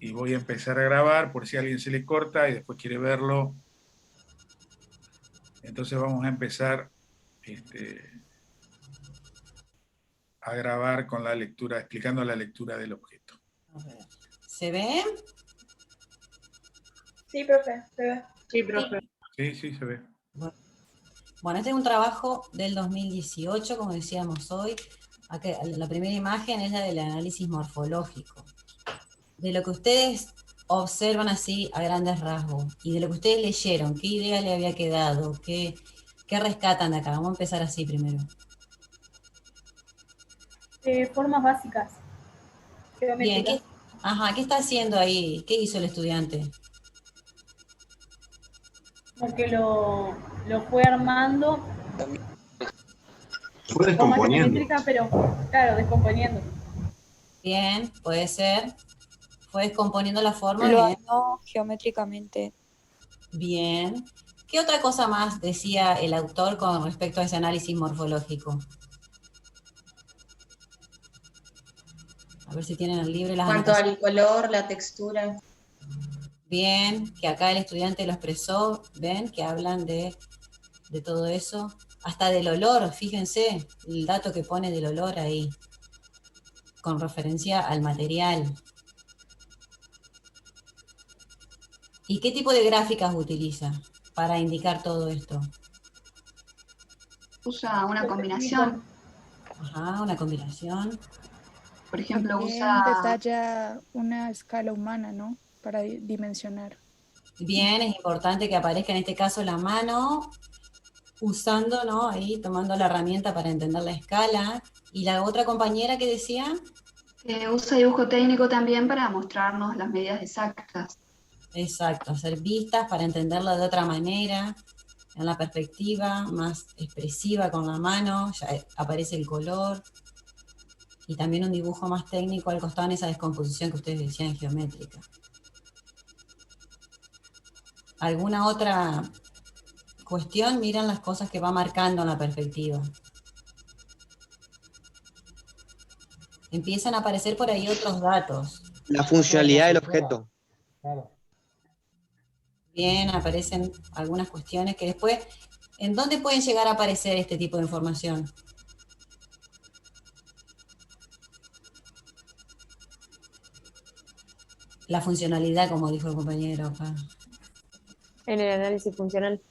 Y voy a empezar a grabar por si a alguien se le corta y después quiere verlo. Entonces vamos a empezar a grabar con la lectura, explicando la lectura del objeto. A ver. ¿Se ve? Sí, profe, se ve. Sí, profe. Sí, sí, se ve. Bueno, este es un trabajo del 2018, como decíamos hoy. Acá, la primera imagen es la del análisis morfológico. De lo que ustedes observan así a grandes rasgos y de lo que ustedes leyeron, ¿qué idea le había quedado? ¿Qué rescatan de acá? Vamos a empezar así primero. Formas básicas. Bien, Geométricas. ¿qué está haciendo ahí? ¿Qué hizo el estudiante? Como que lo fue armando. Fue Forma descomponiendo. geométrica, pero claro, descomponiendo. Bien, puede ser. Fue descomponiendo la forma, Lo bien. armó geométricamente. Bien. ¿Qué otra cosa más decía el autor con respecto a ese análisis morfológico? A ver si tienen el libro y las Cuanto anotaciones. al color, la textura. Bien, que acá el estudiante lo expresó, ven, que hablan de todo eso. Hasta del olor, fíjense, el dato que pone del olor ahí, con referencia al material. ¿Y qué tipo de gráficas utiliza para indicar todo esto? Usa una combinación. Ajá, una combinación. Por ejemplo, También detalla una escala humana, ¿no? Para dimensionar. Bien, es importante que aparezca en este caso la mano, usando, ¿no? Ahí, tomando la herramienta para entender la escala. ¿Y la otra compañera que decía? Usa dibujo técnico también para mostrarnos las medidas exactas. Exacto, hacer vistas para entenderlo de otra manera, en la perspectiva más expresiva con la mano, ya aparece el color, y también un dibujo más técnico al costado en esa descomposición que ustedes decían geométrica. ¿Alguna otra cuestión? Miren las cosas que va marcando en la perspectiva. Empiezan a aparecer por ahí otros datos. La funcionalidad del objeto. Bien, aparecen algunas cuestiones que después, ¿en dónde pueden llegar a aparecer este tipo de información? La funcionalidad, como dijo el compañero acá. En el análisis funcional.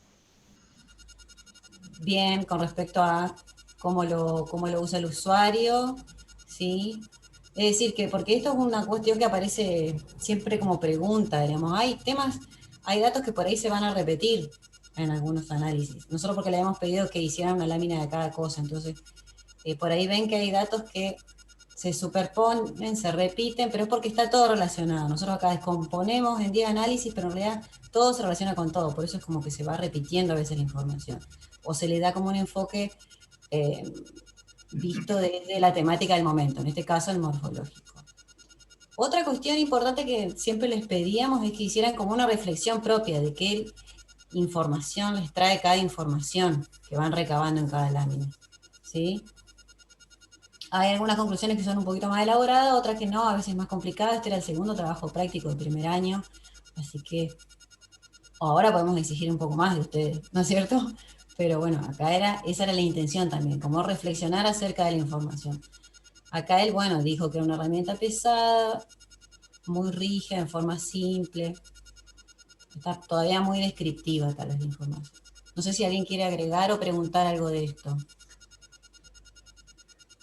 Bien, con respecto a cómo lo usa el usuario, ¿sí? Es decir, que porque esto es una cuestión que aparece siempre como pregunta, digamos, hay datos que por ahí se van a repetir en algunos análisis. Nosotros porque le hemos pedido que hicieran una lámina de cada cosa, entonces por ahí ven que hay datos que se superponen, se repiten, pero es porque está todo relacionado. Nosotros acá descomponemos en 10 análisis, pero en realidad todo se relaciona con todo, por eso es como que se va repitiendo a veces la información. O se le da como un enfoque visto desde la temática del momento, en este caso el morfológico. Otra cuestión importante que siempre les pedíamos es que hicieran como una reflexión propia de qué información les trae cada información que van recabando en cada lámina, ¿sí? Hay algunas conclusiones que son un poquito más elaboradas, otras que no, a veces más complicadas. Este era el segundo trabajo práctico del primer año, así que ahora podemos exigir un poco más de ustedes, ¿no es cierto? Pero bueno, acá esa era la intención también, como reflexionar acerca de la información. Acá él, bueno, dijo que era una herramienta pesada, muy rígida, en forma simple. Está todavía muy descriptiva tal vez la información. No sé si alguien quiere agregar o preguntar algo de esto.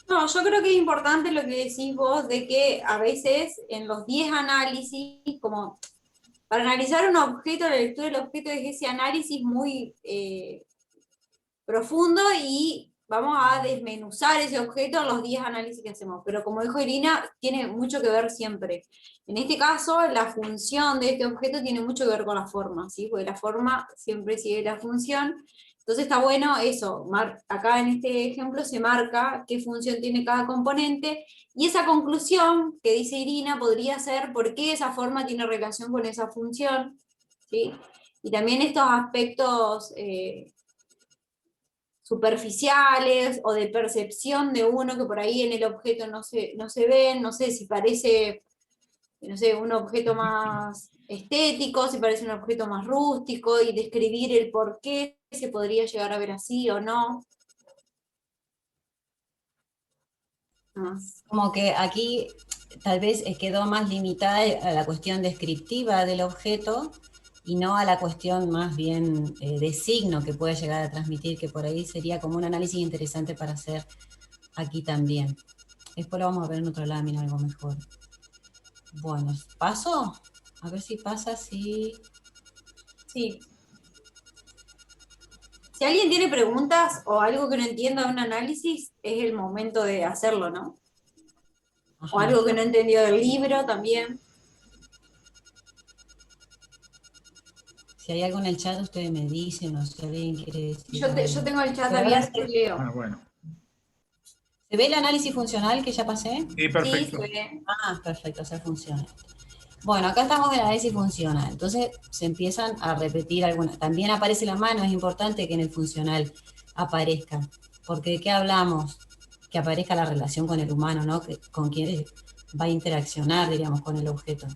No, yo creo que es importante lo que decís vos de que a veces en los 10 análisis, como para analizar un objeto, la lectura del objeto es ese análisis muy profundo y vamos a desmenuzar ese objeto en los 10 análisis que hacemos. Pero como dijo Irina, tiene mucho que ver siempre. En este caso, la función de este objeto tiene mucho que ver con la forma, ¿sí? Porque la forma siempre sigue la función. Entonces está bueno eso, acá en este ejemplo se marca qué función tiene cada componente, y esa conclusión que dice Irina podría ser por qué esa forma tiene relación con esa función, ¿sí? Y también estos aspectos superficiales o de percepción de uno que por ahí en el objeto no se ven, no sé si parece no sé, un objeto más estético, si parece un objeto más rústico, y describir el por qué se podría llegar a ver así o no. Como que aquí tal vez quedó más limitada a la cuestión descriptiva del objeto y no a la cuestión más bien de signo que puede llegar a transmitir, que por ahí sería como un análisis interesante para hacer aquí también. Después lo vamos a ver en otra lámina algo mejor. Bueno, ¿paso? A ver si pasa, sí. Sí. Si alguien tiene preguntas o algo que no entienda de un análisis, es el momento de hacerlo, ¿no? Ajá. O algo que no entendió del libro también. Si hay algo en el chat, ustedes me dicen, o si alguien quiere decir Yo algo. tengo el chat Pero ahora abierto y leo. Ah, bueno. ¿Se ve el análisis funcional que ya pasé? Sí, Sí, perfecto. se ve. Ah, perfecto, o sea, funciona. Bueno, acá estamos en análisis funcional. Entonces se empiezan a repetir algunas. También aparece la mano, es importante que en el funcional aparezca. Porque ¿de qué hablamos? Que aparezca la relación con el humano, ¿no? Con quien va a interaccionar, diríamos, con el objeto.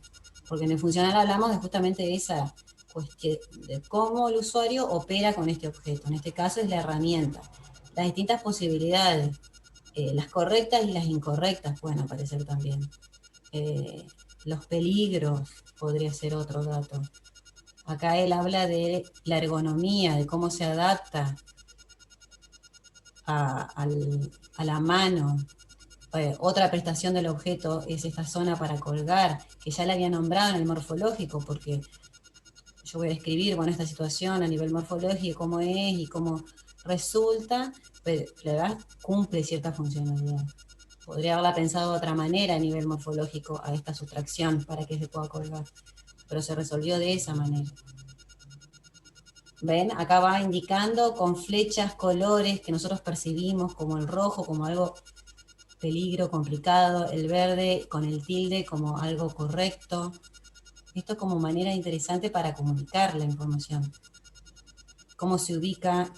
Porque en el funcional hablamos de justamente esa cuestión, de cómo el usuario opera con este objeto. En este caso es la herramienta. Las distintas posibilidades, las correctas y las incorrectas pueden aparecer también. Los peligros podría ser otro dato. Acá él habla de la ergonomía, de cómo se adapta a la mano. Otra prestación del objeto es esta zona para colgar, que ya la había nombrado en el morfológico, porque yo voy a describir, bueno, esta situación a nivel morfológico, cómo es y cómo resulta, pero la verdad cumple cierta funcionalidad. Podría haberla pensado de otra manera a nivel morfológico a esta sustracción para que se pueda colgar, pero se resolvió de esa manera. ¿Ven? Acá va indicando con flechas, colores que nosotros percibimos como el rojo, como algo peligro, complicado, el verde con el tilde como algo correcto. Esto como manera interesante para comunicar la información. Cómo se ubica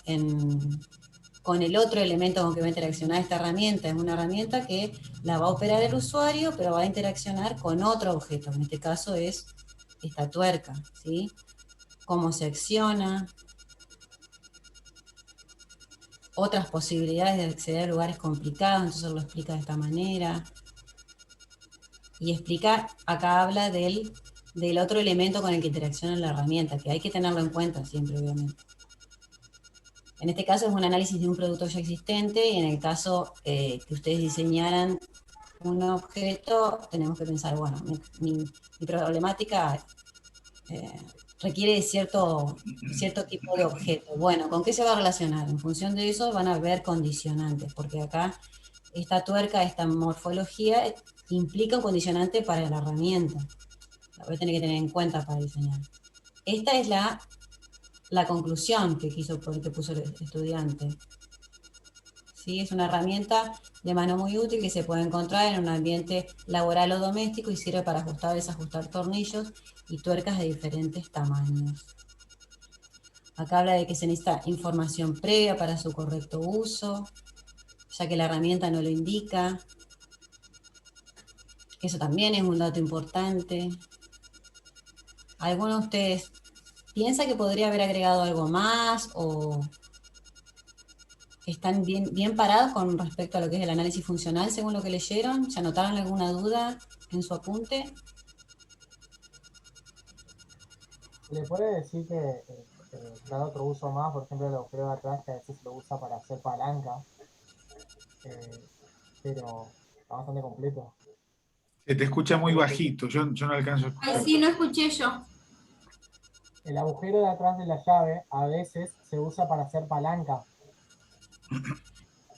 con el otro elemento con que va a interaccionar esta herramienta. Es una herramienta que la va a operar el usuario, pero va a interaccionar con otro objeto. En este caso es esta tuerca, ¿sí? Cómo se acciona. Otras posibilidades de acceder a lugares complicados, entonces lo explica de esta manera. Y explica, acá habla del otro elemento con el que interacciona la herramienta, que hay que tenerlo en cuenta siempre, obviamente. En este caso es un análisis de un producto ya existente, y en el caso que ustedes diseñaran un objeto, tenemos que pensar, bueno, mi problemática requiere de cierto tipo de objeto. Bueno, ¿con qué se va a relacionar? En función de eso van a ver condicionantes, porque acá esta tuerca, esta morfología, implica un condicionante para la herramienta. La voy a tener que tener en cuenta para diseñar. Esta es la conclusión que puso el estudiante. ¿Sí? Es una herramienta de mano muy útil que se puede encontrar en un ambiente laboral o doméstico y sirve para ajustar o desajustar tornillos y tuercas de diferentes tamaños. Acá habla de que se necesita información previa para su correcto uso, ya que la herramienta no lo indica. Eso también es un dato importante. ¿Alguno de ustedes piensa que podría haber agregado algo más o están bien parados con respecto a lo que es el análisis funcional según lo que leyeron? ¿Se anotaron alguna duda en su apunte? ¿Le puede decir que da otro uso más? Por ejemplo, el agujero de atrás, que a veces lo usa para hacer palanca, pero está bastante completo. Se te escucha muy bajito, yo no alcanzo a escuchar. Ay, sí, no escuché yo. El agujero de atrás de la llave a veces se usa para hacer palanca.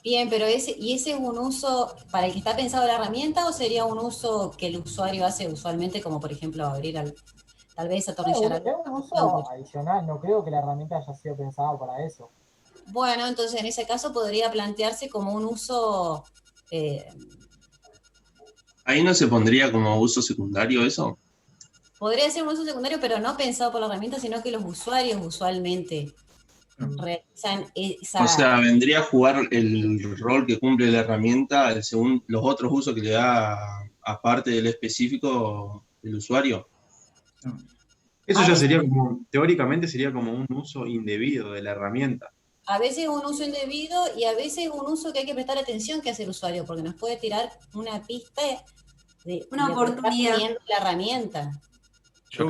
Bien, pero ese es un uso para el que está pensado la herramienta, o sería un uso que el usuario hace usualmente, como por ejemplo abrir tal vez atornillar Es un uso adicional, no creo que la herramienta haya sido pensada para eso. Bueno, entonces en ese caso podría plantearse como un uso... ¿Ahí no se pondría como uso secundario eso? Podría ser un uso secundario, pero no pensado por la herramienta, sino que los usuarios usualmente realizan esa... O sea, vendría a jugar el rol que cumple la herramienta según los otros usos que le da, aparte del específico, del usuario. Eso ya sería como, teóricamente sería como un uso indebido de la herramienta. A veces un uso indebido y a veces un uso que hay que prestar atención que hace el usuario, porque nos puede tirar una pista de Una oportunidad. Está pidiendo la herramienta. Yo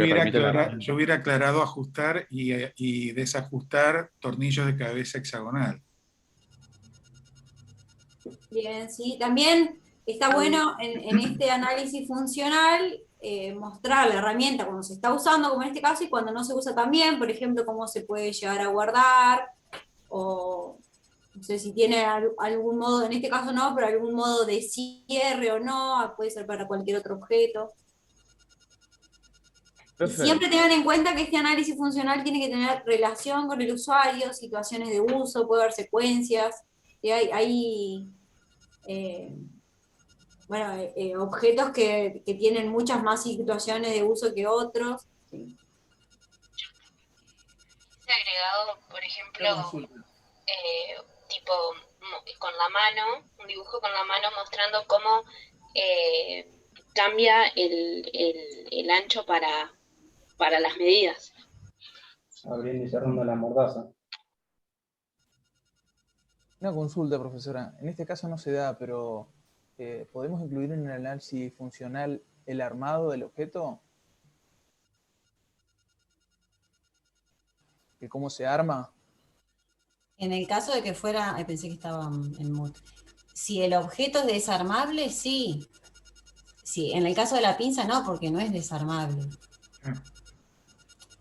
hubiera aclarado ajustar y desajustar tornillos de cabeza hexagonal. Bien, sí. También está bueno en este análisis funcional mostrar la herramienta cuando se está usando, como en este caso, y cuando no se usa también, por ejemplo, cómo se puede llegar a guardar, o no sé si tiene algún modo, en este caso no, pero algún modo de cierre o no, puede ser para cualquier otro objeto. Siempre tengan en cuenta que este análisis funcional tiene que tener relación con el usuario, situaciones de uso, puede haber secuencias, y hay objetos que tienen muchas más situaciones de uso que otros. Sí. Agregado, por ejemplo, tipo con la mano, un dibujo con la mano mostrando cómo cambia el ancho para las medidas. Abriendo y cerrando la mordaza. Una consulta, profesora. En este caso no se da, pero ¿podemos incluir en el análisis funcional el armado del objeto? ¿Y cómo se arma? En el caso de que fuera, pensé que estaba en mute. Si el objeto es desarmable, sí. Sí, en el caso de la pinza no, porque no es desarmable.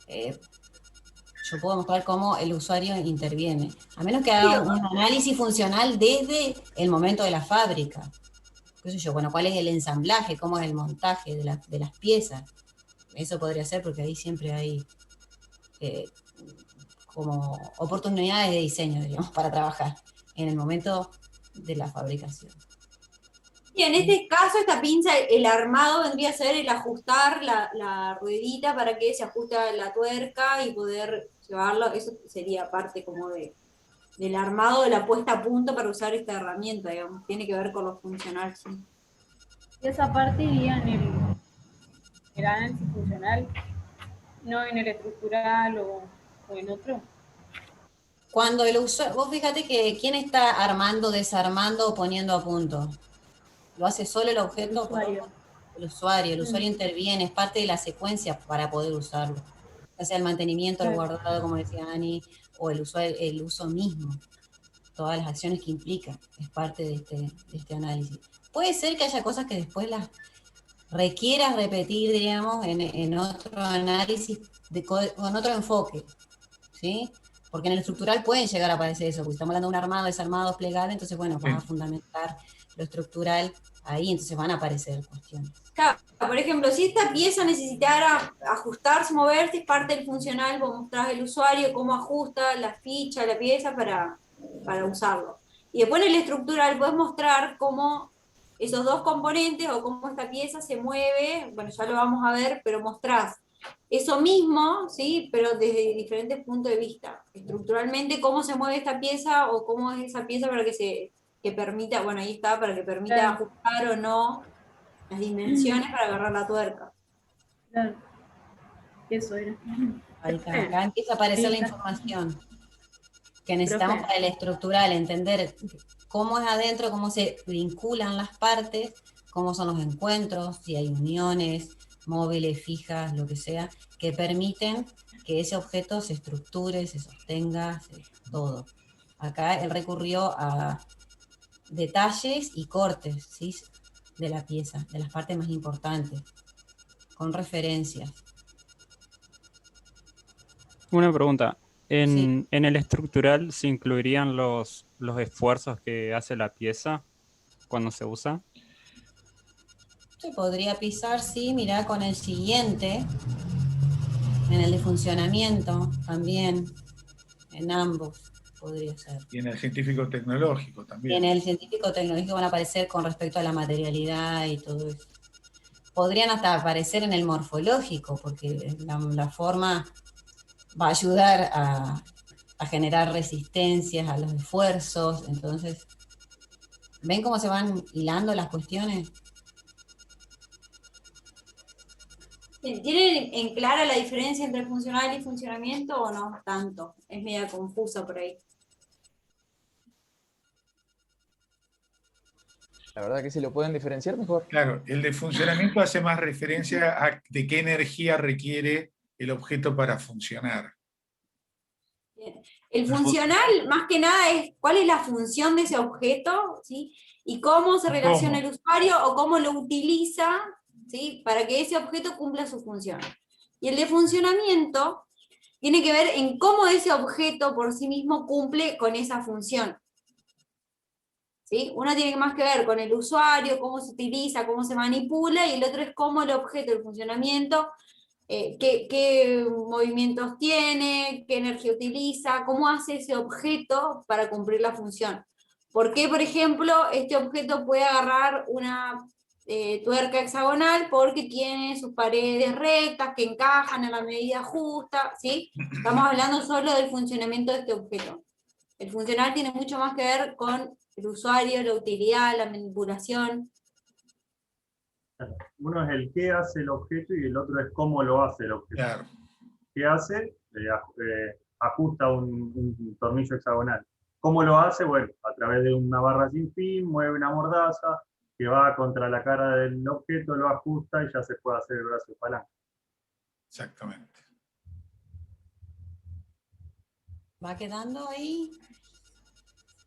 Yo puedo mostrar cómo el usuario interviene. A menos que haga un análisis funcional desde el momento de la fábrica. ¿Qué sé yo? Bueno, ¿cuál es el ensamblaje? ¿Cómo es el montaje de las piezas? Eso podría ser porque ahí siempre hay como oportunidades de diseño, digamos, para trabajar en el momento de la fabricación. Y en este caso, esta pinza, el armado vendría a ser el ajustar la ruedita para que se ajuste a la tuerca y poder llevarlo. Eso sería parte como del armado, de la puesta a punto para usar esta herramienta, digamos. Tiene que ver con lo funcional, sí. Y esa parte iría en el análisis funcional, no en el estructural o en otro. Cuando el usuario, vos fíjate que ¿quién está armando, desarmando o poniendo a punto? ¿Lo hace solo el objeto? El usuario interviene, es parte de la secuencia para poder usarlo. O sea, el mantenimiento, el guardado, como decía Ani, o el uso mismo. Todas las acciones que implica, es parte de este análisis. Puede ser que haya cosas que después las requieras repetir, diríamos, en otro análisis, con otro enfoque, ¿sí? Porque en el estructural pueden llegar a aparecer eso, porque estamos hablando de un armado, desarmado, desplegable, entonces, bueno, vamos a fundamentar lo estructural ahí, entonces van a aparecer cuestiones. Claro, por ejemplo, si esta pieza necesitara ajustarse, moverse, es parte del funcional, vos mostrás al usuario cómo ajusta la ficha, la pieza para usarlo. Y después en el estructural puedes mostrar cómo esos dos componentes o cómo esta pieza se mueve, bueno, ya lo vamos a ver, pero mostrás eso mismo, ¿sí? Pero desde diferentes puntos de vista. Estructuralmente, cómo se mueve esta pieza o cómo es esa pieza para que permita, bueno, ahí está, para que permita ajustar o no las dimensiones para agarrar la tuerca. Claro. Eso era. Ahí está, acá empieza a aparecer la información que necesitamos para el estructural, entender cómo es adentro, cómo se vinculan las partes, cómo son los encuentros, si hay uniones, móviles, fijas, lo que sea, que permiten que ese objeto se estructure, se sostenga, todo. Acá él recurrió a detalles y cortes, ¿sí?, de la pieza, de las partes más importantes, con referencias. Una pregunta. En el estructural se incluirían los esfuerzos que hace la pieza cuando se usa. Se podría pisar, sí, mirá con el siguiente, en el de funcionamiento también, en ambos podría ser. Y en el científico tecnológico también. Y en el científico tecnológico van a aparecer con respecto a la materialidad y todo eso. Podrían hasta aparecer en el morfológico, porque la forma va a ayudar a generar resistencias a los esfuerzos. Entonces, ¿ven cómo se van hilando las cuestiones? ¿Tienen en clara la diferencia entre funcional y funcionamiento o no tanto? Es media confusa por ahí. La verdad que si lo pueden diferenciar mejor. Claro, el de funcionamiento hace más referencia a de qué energía requiere el objeto para funcionar. Bien. El funcional, más que nada, es cuál es la función de ese objeto, ¿sí? Y cómo se relaciona el usuario o cómo lo utiliza, ¿sí? Para que ese objeto cumpla su función. Y el de funcionamiento tiene que ver en cómo ese objeto por sí mismo cumple con esa función. ¿Sí? Uno tiene más que ver con el usuario, cómo se utiliza, cómo se manipula, y el otro es cómo el objeto, el funcionamiento, qué movimientos tiene, qué energía utiliza, cómo hace ese objeto para cumplir la función. ¿Por qué, por ejemplo, este objeto puede agarrar una tuerca hexagonal? Porque tiene sus paredes rectas que encajan en la medida justa, ¿sí? Estamos hablando solo del funcionamiento de este objeto. El funcional tiene mucho más que ver con el usuario, la utilidad, la manipulación. Uno es el qué hace el objeto y el otro es cómo lo hace el objeto. Claro. ¿Qué hace? Ajusta un tornillo hexagonal. ¿Cómo lo hace? Bueno, a través de una barra sin fin, mueve una mordaza que va contra la cara del objeto, lo ajusta y ya se puede hacer el brazo de palanca. Exactamente. ¿Va quedando ahí?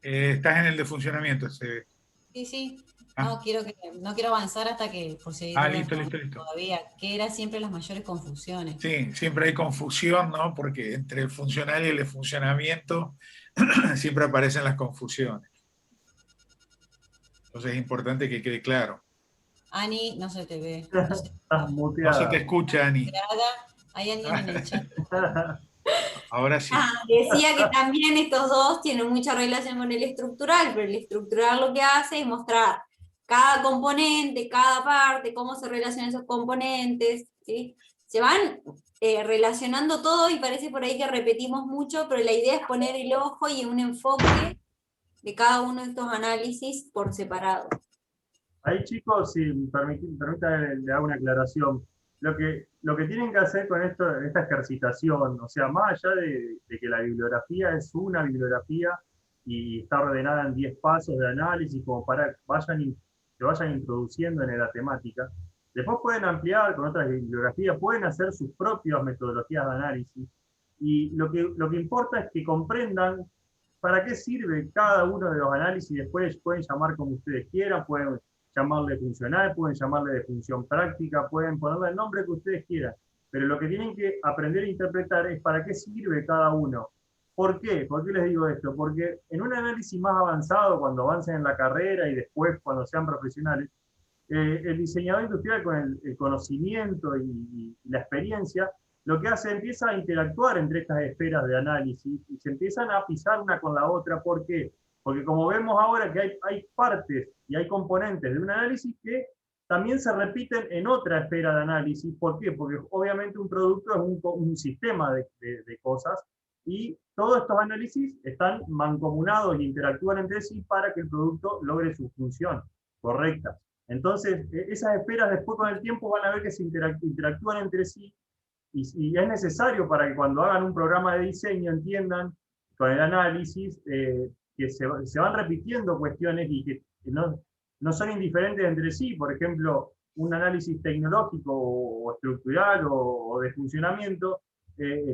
Estás en el de funcionamiento. Sí, sí. No quiero avanzar hasta que, por si listo. todavía, que eran siempre las mayores confusiones. Sí, siempre hay confusión, ¿no? Porque entre el funcional y el de funcionamiento siempre aparecen las confusiones. Entonces es importante que quede claro. Ani, no se te ve. No se te escucha, Ani. Hay alguien en el chat. Ahora sí. Decía que también estos dos tienen mucha relación con el estructural, pero el estructural lo que hace es mostrar cada componente, cada parte, cómo se relacionan esos componentes, ¿sí? Se van relacionando todo y parece por ahí que repetimos mucho, pero la idea es poner el ojo y un enfoque de cada uno de estos análisis por separado. Ahí, chicos, si me permiten, le hago una aclaración. Lo que tienen que hacer con esta ejercitación, o sea, más allá de que la bibliografía es una bibliografía y está ordenada en 10 pasos de análisis, como para que se vayan introduciendo en la temática, después pueden ampliar con otras bibliografías, pueden hacer sus propias metodologías de análisis, y lo que importa es que comprendan para qué sirve cada uno de los análisis. Después pueden llamar como ustedes quieran, pueden llamarle funcional, pueden llamarle de función práctica, pueden ponerle el nombre que ustedes quieran, pero lo que tienen que aprender a interpretar es para qué sirve cada uno. ¿Por qué? ¿Por qué les digo esto? Porque en un análisis más avanzado, cuando avancen en la carrera y después cuando sean profesionales, el diseñador industrial con el conocimiento y la experiencia, lo que hace, empieza a interactuar entre estas esferas de análisis y se empiezan a pisar una con la otra. ¿Por qué? Porque como vemos ahora que hay partes y hay componentes de un análisis que también se repiten en otra esfera de análisis. ¿Por qué? Porque obviamente un producto es un sistema de cosas y todos estos análisis están mancomunados y interactúan entre sí para que el producto logre su función correcta. Entonces, esas esferas después con el tiempo van a ver que se interactúan entre sí y es necesario para que cuando hagan un programa de diseño entiendan con el análisis que se van repitiendo cuestiones y que no son indiferentes entre sí. Por ejemplo, un análisis tecnológico o estructural o de funcionamiento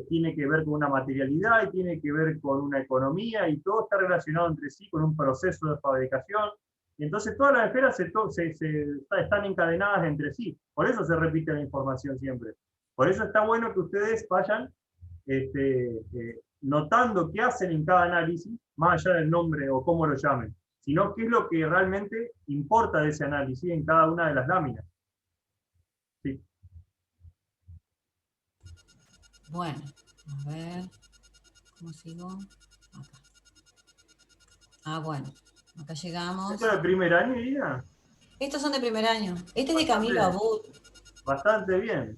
tiene que ver con una materialidad y tiene que ver con una economía y todo está relacionado entre sí con un proceso de fabricación. Y entonces todas las esferas están encadenadas entre sí. Por eso se repite la información siempre. Por eso está bueno que ustedes vayan notando qué hacen en cada análisis, más allá del nombre o cómo lo llamen, sino qué es lo que realmente importa de ese análisis en cada una de las láminas. Sí. Bueno, a ver, ¿cómo sigo? Acá. Bueno, acá llegamos. ¿Esto es de primer año, Irina? Estos son de primer año. Este es de Camilo Abud. Bastante bien.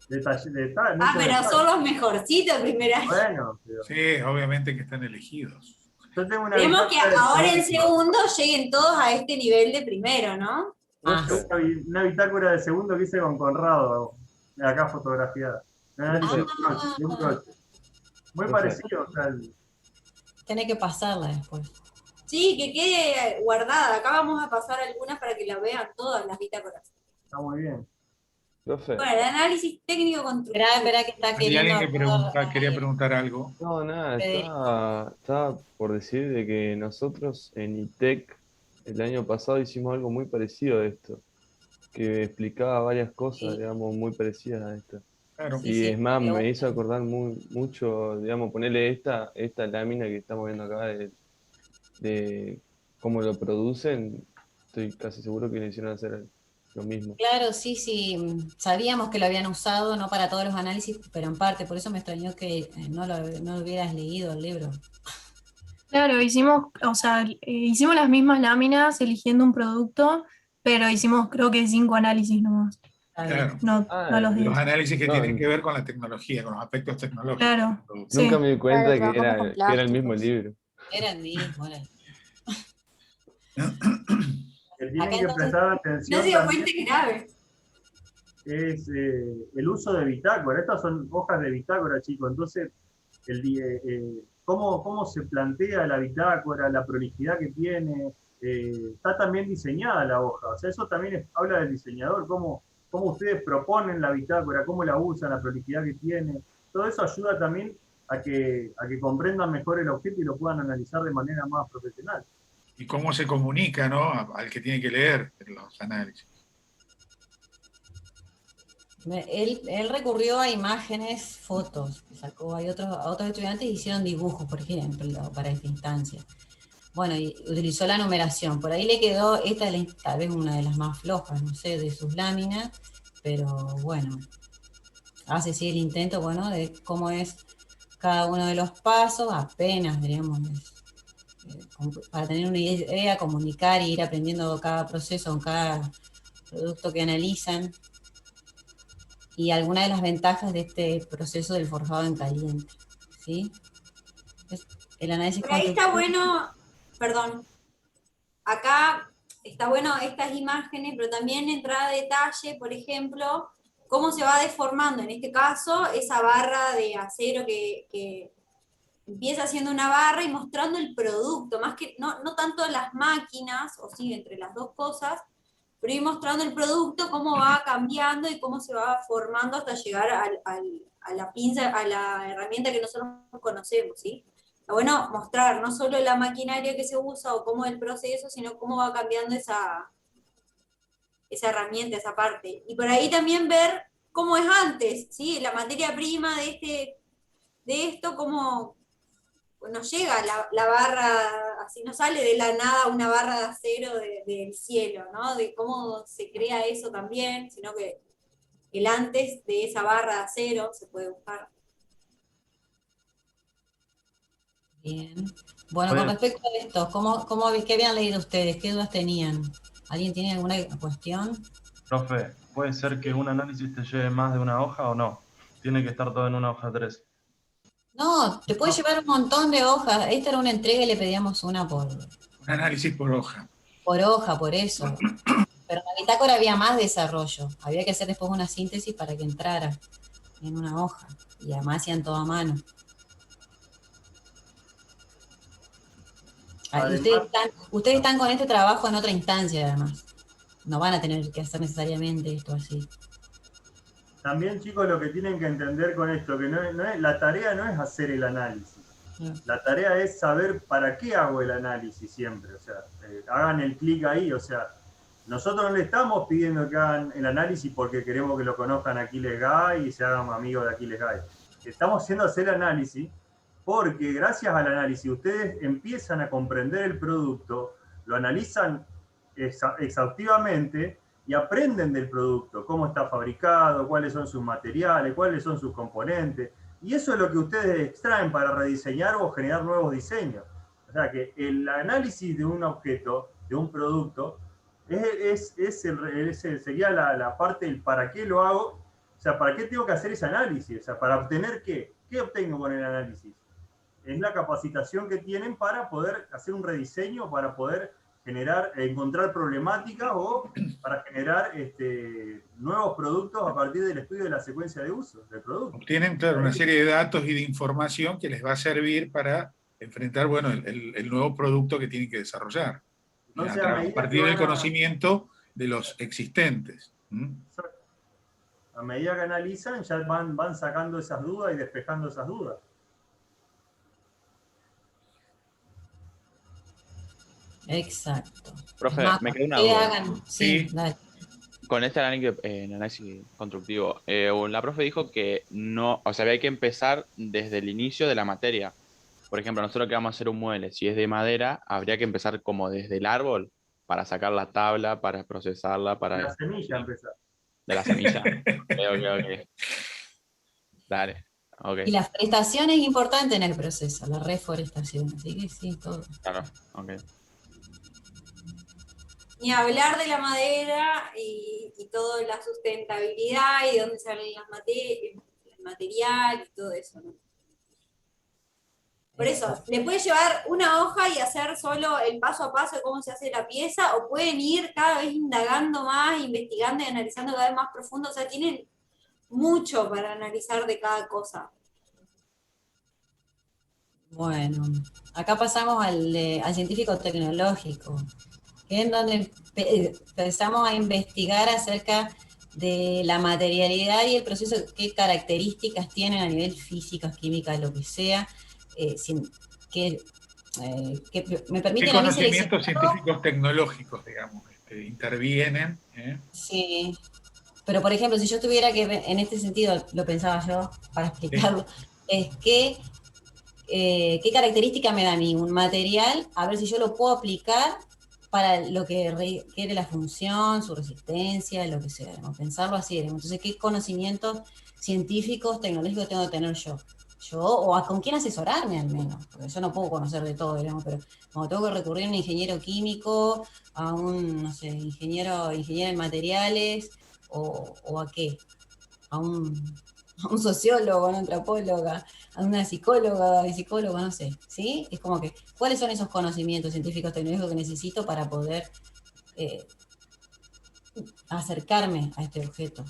Pero son los mejorcitos de primer año. Bueno, pero... Sí, obviamente que están elegidos. Queremos que ahora en segundo lleguen todos a este nivel de primero, ¿no? Una bitácora de segundo que hice con Conrado, acá fotografiada. De un broche. Muy parecido. O sea, Tenés que pasarla después. Sí, que quede guardada. Acá vamos a pasar algunas para que la vean todas las bitácoras. está muy bien. Profe. Bueno, el análisis técnico constructivo. Espera que está Hay queriendo... alguien que quería preguntar algo. No, nada, Federico. estaba por decir de que nosotros en ITEC el año pasado hicimos algo muy parecido a esto, que explicaba varias cosas, digamos, muy parecidas a esto. Claro. Y es más, me hizo acordar mucho, digamos, ponerle esta lámina que estamos viendo acá de cómo lo producen, estoy casi seguro que le hicieron hacer lo mismo. Claro, sí, sabíamos que lo habían usado, no para todos los análisis, pero en parte, por eso me extrañó que no hubieras leído el libro. Claro, hicimos las mismas láminas eligiendo un producto, pero hicimos creo que 5 análisis nomás. Claro. No los 10. Los análisis que tienen que ver con la tecnología, con los aspectos tecnológicos. Claro. Nunca me di cuenta Claro, que era el mismo libro. Era el mismo, Que tienen que prestar atención No se dio también cuenta grave. es el uso de bitácora. Estas son hojas de bitácora, chicos. Entonces, cómo se plantea la bitácora, la prolijidad que tiene, está también diseñada la hoja. O sea, eso también habla del diseñador, cómo ustedes proponen la bitácora, cómo la usan, la prolijidad que tiene. Todo eso ayuda también a que comprendan mejor el objeto y lo puedan analizar de manera más profesional. Y cómo se comunica, ¿no?, al que tiene que leer los análisis. Él recurrió a imágenes, fotos, que sacó, otros estudiantes hicieron dibujos, por ejemplo, para esta instancia. Bueno, y utilizó la numeración. Por ahí le quedó, esta es tal vez una de las más flojas, no sé, de sus láminas, pero bueno, hace sí el intento, bueno, de cómo es cada uno de los pasos, apenas, diríamos, para tener una idea, comunicar y ir aprendiendo cada proceso, cada producto que analizan. Y algunas de las ventajas de este proceso del forjado en caliente, ¿sí? El análisis Pero ahí está bueno, perdón, acá está bueno estas imágenes, pero también entrar a detalle, por ejemplo, cómo se va deformando, en este caso, esa barra de acero que empieza haciendo una barra y mostrando el producto, más que, no tanto las máquinas, o sí, entre las dos cosas, pero ir mostrando el producto, cómo va cambiando y cómo se va formando hasta llegar a la pinza, a la herramienta que nosotros conocemos, ¿sí? Está bueno mostrar no solo la maquinaria que se usa o cómo es el proceso, sino cómo va cambiando esa herramienta, esa parte. Y por ahí también ver cómo es antes, ¿sí? La materia prima de esto, cómo nos llega la barra, así no sale de la nada una barra de acero del cielo, ¿no? De cómo se crea eso también, sino que el antes de esa barra de acero se puede buscar. Bien. Bueno, con respecto a esto, ¿qué habían leído ustedes? ¿Qué dudas tenían? ¿Alguien tiene alguna cuestión? Profe, ¿puede ser que un análisis te lleve más de una hoja o no? Tiene que estar todo en una hoja 3. No, te puede llevar un montón de hojas. Esta era una entrega y le pedíamos una por... Un análisis por hoja. Por hoja, por eso. Pero en la bitácora había más desarrollo. Había que hacer después una síntesis para que entrara en una hoja. Y además hacían todo a mano. Ustedes están con este trabajo en otra instancia, además. No van a tener que hacer necesariamente esto así. También, chicos, lo que tienen que entender con esto, que la tarea no es hacer el análisis. La tarea es saber para qué hago el análisis siempre. O sea, hagan el clic ahí. O sea, nosotros no le estamos pidiendo que hagan el análisis porque queremos que lo conozcan Aquiles Gay y se hagan amigos de Aquiles Gay. Estamos haciendo hacer el análisis porque gracias al análisis ustedes empiezan a comprender el producto, lo analizan exhaustivamente y aprenden del producto, cómo está fabricado, cuáles son sus materiales, cuáles son sus componentes. Y eso es lo que ustedes extraen para rediseñar o generar nuevos diseños. O sea que el análisis de un objeto, de un producto, sería la parte del para qué lo hago. O sea, ¿para qué tengo que hacer ese análisis? O sea, ¿para obtener qué? ¿Qué obtengo con el análisis? Es la capacitación que tienen para poder hacer un rediseño, para poder encontrar problemáticas o para generar nuevos productos a partir del estudio de la secuencia de uso del producto. Obtienen, claro, una serie de datos y de información que les va a servir para enfrentar, bueno, el nuevo producto que tienen que desarrollar. Entonces, A partir del conocimiento de los existentes. A medida que analizan, ya van sacando esas dudas y despejando esas dudas. Exacto. Profe, me queda una que duda. hagan, sí, dale. Con este análisis constructivo, la profe dijo que no, o sea, había que empezar desde el inicio de la materia. Por ejemplo, nosotros que vamos a hacer un mueble, si es de madera, habría que empezar como desde el árbol para sacar la tabla, para procesarla, para... De la semilla empezar. De la semilla. Ok. Dale, ok. Y la forestación es importante en el proceso, la reforestación, así que sí, todo. Claro, ok. Ni hablar de la madera y toda la sustentabilidad y dónde salen el material y todo eso, ¿no? Por eso, le puede llevar una hoja y hacer solo el paso a paso de cómo se hace la pieza, o pueden ir cada vez indagando más, investigando y analizando cada vez más profundo. O sea, tienen mucho para analizar de cada cosa. Bueno, acá pasamos al científico tecnológico, que es donde empezamos a investigar acerca de la materialidad y el proceso, qué características tienen a nivel física, química, lo que sea, que me permiten a mí seleccionar. Conocimientos científicos tecnológicos, digamos, intervienen. Sí, pero por ejemplo, si yo tuviera que, en este sentido, lo pensaba yo, para explicarlo, es que qué característica me da a mí un material, a ver si yo lo puedo aplicar para lo que requiere la función, su resistencia, lo que sea, digamos, pensarlo así, digamos. Entonces, ¿qué conocimientos científicos, tecnológicos tengo que tener yo? O con quién asesorarme al menos, porque yo no puedo conocer de todo, digamos, pero como tengo que recurrir a un ingeniero químico, a un, no sé, ingeniero en materiales, o a qué, a un sociólogo, a una antropóloga, a una psicóloga, no sé, ¿sí? Es como que, ¿cuáles son esos conocimientos científicos tecnológicos que necesito para poder acercarme a este objeto?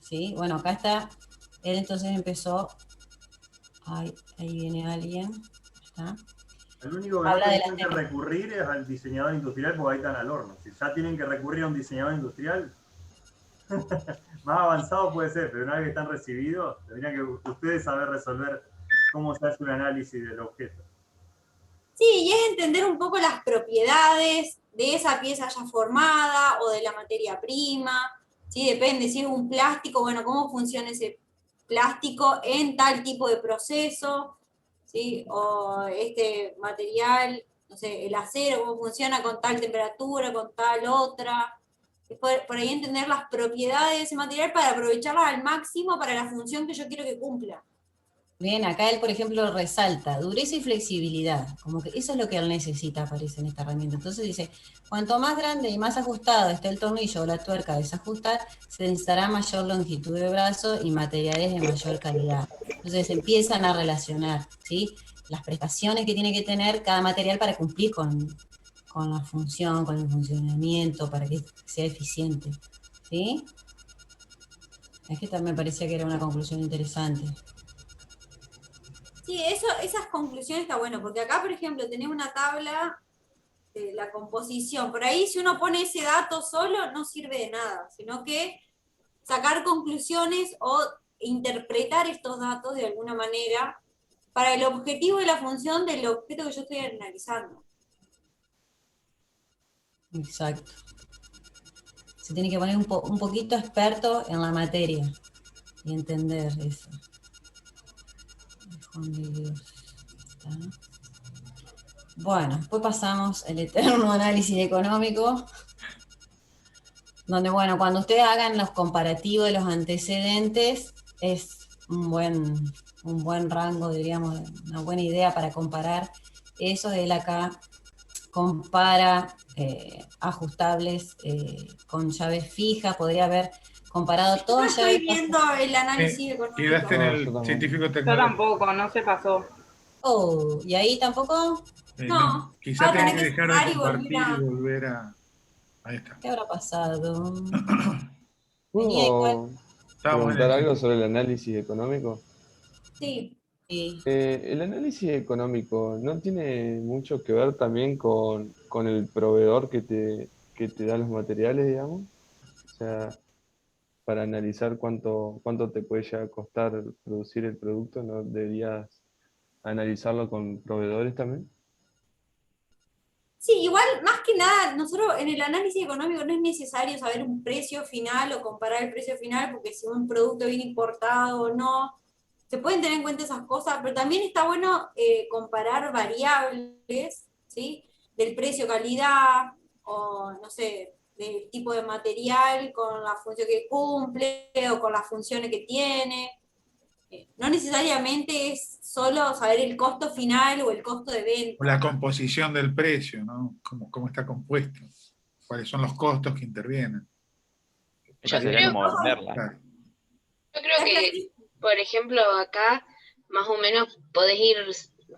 ¿Sí? Bueno, acá está, él entonces empezó, ahí viene alguien, ¿está? El único que Habla de tienen que recurrir es al diseñador industrial, porque ahí están al horno. Si ya tienen que recurrir a un diseñador industrial, más avanzado puede ser, pero una vez que están recibidos, tendrían que ustedes saber resolver cómo se hace un análisis del objeto. Sí, y es entender un poco las propiedades de esa pieza ya formada o de la materia prima, ¿sí? Depende, si es un plástico, bueno, cómo funciona ese plástico en tal tipo de proceso, ¿sí? O este material, no sé, el acero, cómo funciona con tal temperatura, con tal otra. Es por ahí entender las propiedades de ese material para aprovecharlas al máximo para la función que yo quiero que cumpla. Bien, acá él, por ejemplo, resalta dureza y flexibilidad, como que eso es lo que él necesita, aparece en esta herramienta. Entonces dice, cuanto más grande y más ajustado esté el tornillo o la tuerca a desajustar, se necesitará mayor longitud de brazo y materiales de mayor calidad. Entonces empiezan a relacionar, ¿sí?, las prestaciones que tiene que tener cada material para cumplir con la función, con el funcionamiento, para que sea eficiente, ¿sí? Es que también me parecía que era una conclusión interesante. Sí, esas conclusiones está bueno, porque acá, por ejemplo, tenemos una tabla de la composición. Por ahí, si uno pone ese dato solo, no sirve de nada, sino que sacar conclusiones o interpretar estos datos de alguna manera para el objetivo y la función del objeto que yo estoy analizando. Exacto. Se tiene que poner un poquito experto en la materia y entender eso. Juan de Dios. Bueno, después pasamos el eterno análisis económico, donde, bueno, cuando ustedes hagan los comparativos de los antecedentes, es un buen rango, diríamos, una buena idea para comparar eso. Él acá compara ajustables con llaves fijas, podría haber comparado todas Yo estoy viendo el análisis económico. Quedaste en el científico Yo tecnológico. tampoco, no se pasó. Oh, ¿y ahí tampoco? No, Quizá va a tenga tener que que dejar cerrar de y compartir y volver a... volver a... Ahí está. ¿Qué habrá pasado? ¿Puedo Estábamos en preguntar el algo sitio. sobre el análisis económico? Sí. El análisis económico no tiene mucho que ver también con el proveedor que te da los materiales, digamos. O sea, para analizar cuánto te puede llegar a costar producir el producto, ¿no deberías analizarlo con proveedores también? Sí, igual, más que nada, nosotros en el análisis económico no es necesario saber un precio final o comparar el precio final, porque si un producto viene importado o no, se pueden tener en cuenta esas cosas, pero también está bueno comparar variables, ¿sí? Del precio, calidad, o no sé, del tipo de material con la función que cumple o con las funciones que tiene. No necesariamente es solo saber el costo final o el costo de venta. O la composición del precio, ¿no? Cómo está compuesto. Cuáles son los costos que intervienen. Ella sería como venderla. Claro. Yo creo que, por ejemplo, acá más o menos podés ir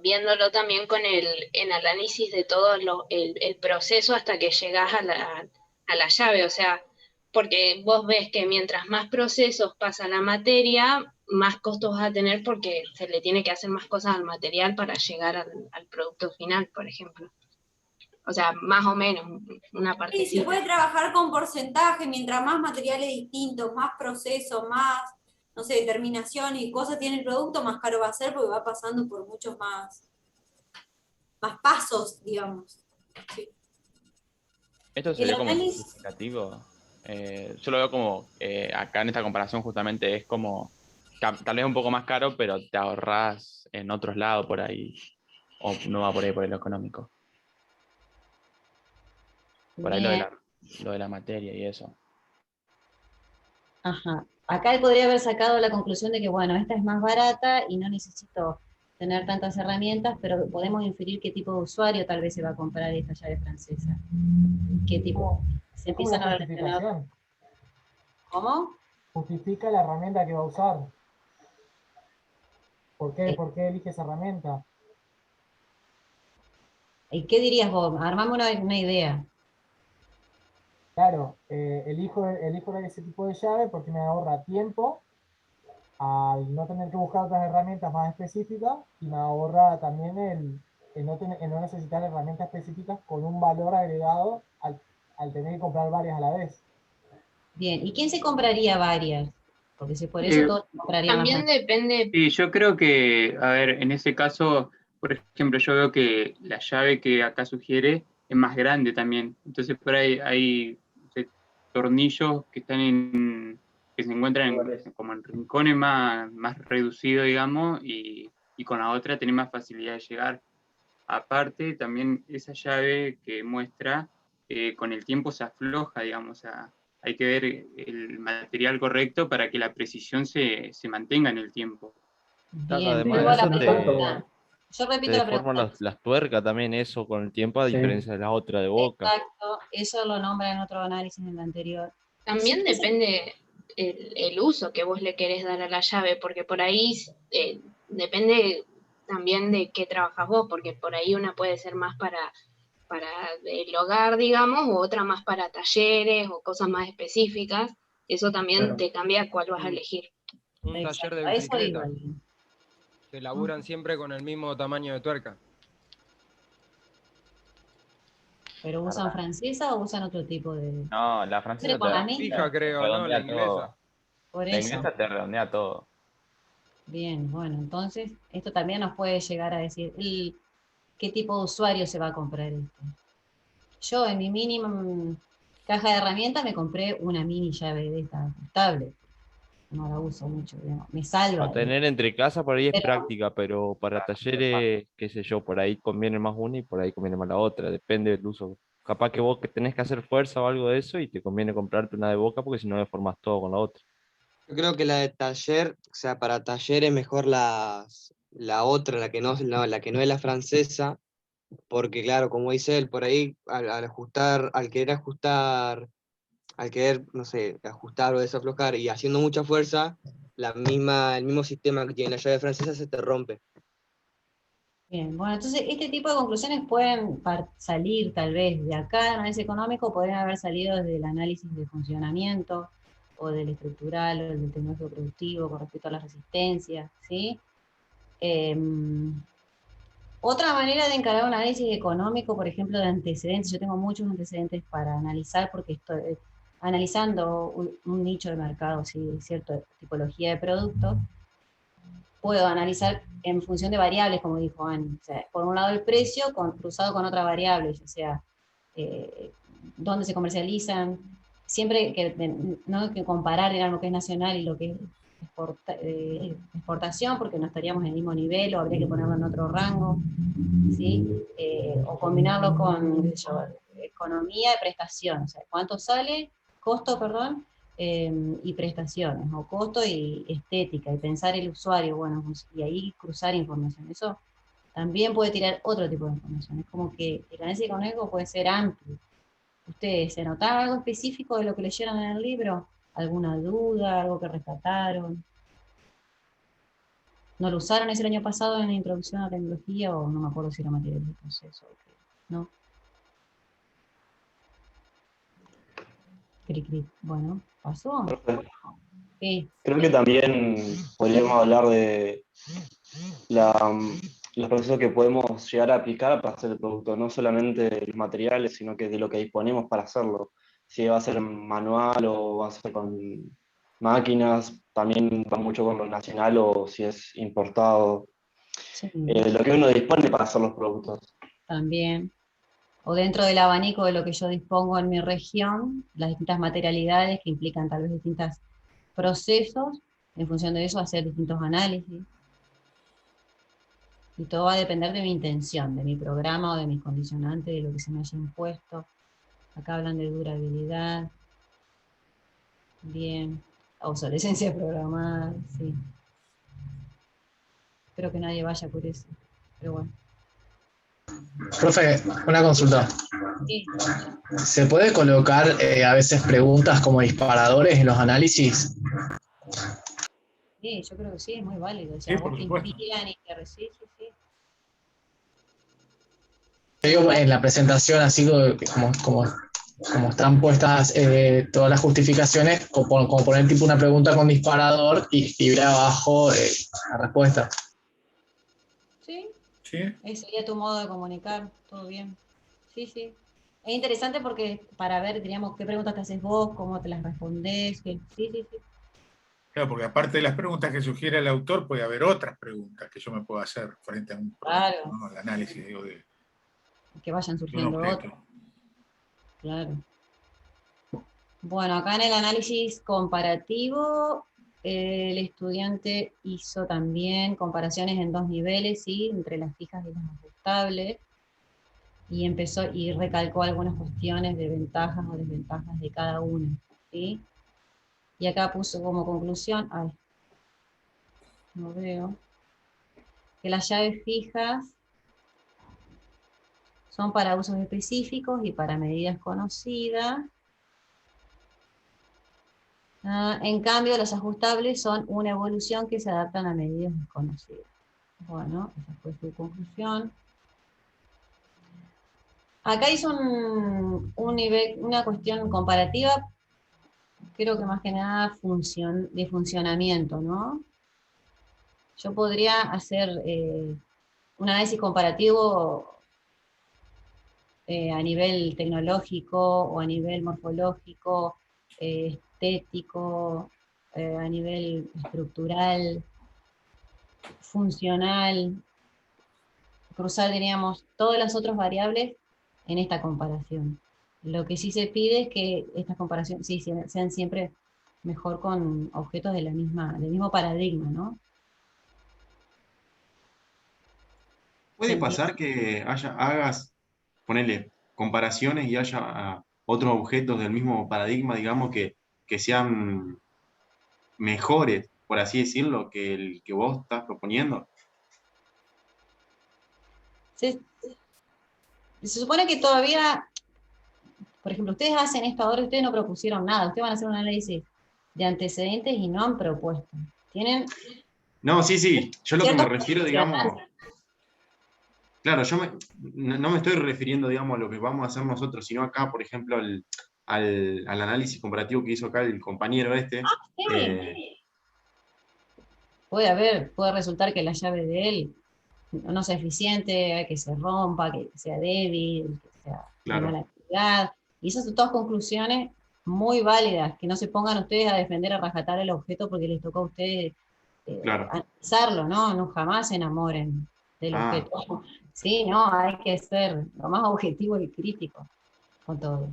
viéndolo también con el análisis de todo el proceso hasta que llegás a la llave, o sea, porque vos ves que mientras más procesos pasa la materia, más costos vas a tener porque se le tiene que hacer más cosas al material para llegar al producto final, por ejemplo. O sea, más o menos, una Sí, partecita. se puede trabajar con porcentaje, mientras más materiales distintos, más procesos, más, no sé, determinación y cosas tiene el producto, más caro va a ser porque va pasando por muchos más pasos, digamos. Sí. Esto El sería como análisis, significativo. Yo lo veo como, acá en esta comparación justamente es como, tal vez un poco más caro, pero te ahorras en otros lados por ahí, o no va por ahí por lo económico. Por ahí Bien. lo de la materia y eso. Ajá. Acá él podría haber sacado la conclusión de que, bueno, esta es más barata y no necesito tener tantas herramientas, pero podemos inferir qué tipo de usuario tal vez se va a comprar esta llave francesa. ¿Qué tipo? Se ¿Cómo la empiezan a relacionar. justificación? ¿Cómo? Justifica la herramienta que va a usar. ¿Por qué? ¿Por qué elige esa herramienta? ¿Y qué dirías vos? Armame una idea. Claro, elijo ese tipo de llave porque me ahorra tiempo al no tener que buscar otras herramientas más específicas y me ahorra también el no necesitar herramientas específicas con un valor agregado al tener que comprar varias a la vez. Bien, ¿y quién se compraría varias? Porque si por eso todos comprarían las También depende. Sí, yo creo que, a ver, en ese caso, por ejemplo, yo veo que la llave que acá sugiere es más grande también. Entonces, por ahí hay no sé, tornillos que que se encuentran como en rincones más reducidos, digamos, y con la otra tenés más facilidad de llegar. Aparte, también esa llave que muestra, con el tiempo se afloja, digamos, hay que ver el material correcto para que la precisión se mantenga en el tiempo. Bien, Además vuelvo a de la eso pregunta. Yo te repito la deforman pregunta. las tuercas también eso con el tiempo, a diferencia de la otra de boca. Exacto, eso lo nombra en otro análisis en el anterior. También depende el uso que vos le querés dar a la llave, porque por ahí depende también de qué trabajas vos, porque por ahí una puede ser más para el hogar, digamos, u otra más para talleres o cosas más específicas. Eso también Claro. te cambia cuál vas a elegir. Un taller de a eso bicicleta. iba. Que laburan siempre con el mismo tamaño de tuerca. ¿Pero usan ¿Verdad? francesa o usan otro tipo de...? No, la francesa Siempre con la te misma. Fija, creo, ¿no? La redondea inglesa. todo. Por La eso. inglesa te redondea todo. Bien, bueno, entonces esto también nos puede llegar a decir qué tipo de usuario se va a comprar esto. Yo en mi mínima caja de herramientas me compré una mini llave de esta ajustable. No la uso mucho, digamos. Me salva. A tener entre casa por ahí es Pero- práctica, pero para talleres, qué sé yo, por ahí conviene más una y por ahí conviene más la otra, depende del uso. Capaz que vos que tenés que hacer fuerza o algo de eso y te conviene comprarte una de boca porque si no deformas todo con la otra. Yo creo que la de taller, o sea, para taller es mejor la otra, la que no es la francesa, porque claro, como dice él, por ahí al querer, no sé, ajustar o desaflojar y haciendo mucha fuerza, el mismo sistema que tiene la llave francesa se te rompe. Bien, bueno, entonces este tipo de conclusiones pueden salir tal vez de acá, del análisis económico, podrían haber salido desde el análisis de funcionamiento, o del estructural, o del tecnológico productivo, con respecto a las resistencias, ¿sí? Otra manera de encarar un análisis económico, por ejemplo, de antecedentes, yo tengo muchos antecedentes para analizar, porque estoy analizando un nicho de mercado, ¿sí? Cierta tipología de productos, puedo analizar en función de variables, como dijo Ani. O sea, por un lado el precio cruzado con otra variable, o sea, dónde se comercializan, siempre que no hay que comparar, digamos, lo que es nacional y lo que es exportación, porque no estaríamos en el mismo nivel, o habría que ponerlo en otro rango, ¿sí? O combinarlo con, qué sé yo, economía de prestación, o sea, cuánto sale, costo, perdón, y prestaciones, o costo y estética, y pensar el usuario, bueno, y ahí cruzar información. Eso también puede tirar otro tipo de información. Es como que el análisis económico puede ser amplio. ¿Ustedes se notaron algo específico de lo que leyeron en el libro? ¿Alguna duda, algo que rescataron? ¿No lo usaron ese el año pasado en la introducción a la tecnología, o no me acuerdo si era material de proceso? ¿No? Bueno, ¿pasó? Sí. Creo que también podríamos hablar de los procesos que podemos llegar a aplicar para hacer el producto, no solamente los materiales, sino que de lo que disponemos para hacerlo. Si va a ser manual o va a ser con máquinas, también va mucho con lo nacional o si es importado. Sí. Lo que uno dispone para hacer los productos. También. O dentro del abanico de lo que yo dispongo en mi región, las distintas materialidades que implican tal vez distintos procesos, en función de eso hacer distintos análisis. Y todo va a depender de mi intención, de mi programa o de mis condicionantes, de lo que se me haya impuesto. Acá hablan de durabilidad. Bien. Obsolescencia programada, sí. Espero que nadie vaya por eso. Pero bueno. Profe, una consulta. Sí. ¿Se puede colocar a veces preguntas como disparadores en los análisis? Sí, yo creo que sí, es muy válido. O sea, Sí, vos por te supuesto. inspiran y te sí, sí, sí. Yo digo, en la presentación, así como están puestas todas las justificaciones, como poner tipo una pregunta con disparador y ver abajo la respuesta. Sí, Sí. ese sería tu modo de comunicar, todo bien. Sí, sí. Es interesante porque para ver, diríamos, qué preguntas te haces vos, cómo te las respondés. Sí, sí, sí. Claro, porque aparte de las preguntas que sugiere el autor, puede haber otras preguntas que yo me puedo hacer frente a un Claro. producto, ¿no? El análisis, digo, de Que vayan un surgiendo objeto. otros. Claro. Bueno, acá en el análisis comparativo, el estudiante hizo también comparaciones en 2 niveles, ¿sí? Entre las fijas y las ajustables, y empezó y recalcó algunas cuestiones de ventajas o desventajas de cada una, ¿sí? Y acá puso como conclusión, ay, no veo, que las llaves fijas son para usos específicos y para medidas conocidas. En cambio, los ajustables son una evolución que se adaptan a medidas desconocidas. Bueno, esa fue su conclusión. Acá hizo un nivel, una cuestión comparativa, creo que más que nada de funcionamiento, ¿no? Yo podría hacer un análisis comparativo a nivel tecnológico o a nivel morfológico, estético, a nivel estructural, funcional, cruzar, diríamos, todas las otras variables en esta comparación. Lo que sí se pide es que estas comparaciones sí, sean siempre mejor con objetos del mismo paradigma, ¿no? ¿Puede pasar que hagas, ponele, comparaciones y haya otros objetos del mismo paradigma, digamos, que sean mejores, por así decirlo, que el que vos estás proponiendo? Se supone que todavía, por ejemplo, ustedes hacen esto ahora, ustedes no propusieron nada, ustedes van a hacer un análisis de antecedentes y no han propuesto. Tienen... No, sí, yo lo que me refiero, digamos, Claro, no me estoy refiriendo, digamos, a lo que vamos a hacer nosotros, sino acá, por ejemplo, al análisis comparativo que hizo acá el compañero este. Puede resultar que la llave de él no sea eficiente, que se rompa, que sea débil, que sea de mala calidad. Y esas son todas conclusiones muy válidas, que no se pongan ustedes a defender a rajatabla el objeto porque les tocó a ustedes analizarlo, ¿no? No jamás se enamoren del objeto. Sí, no, hay que ser lo más objetivo y crítico con todo.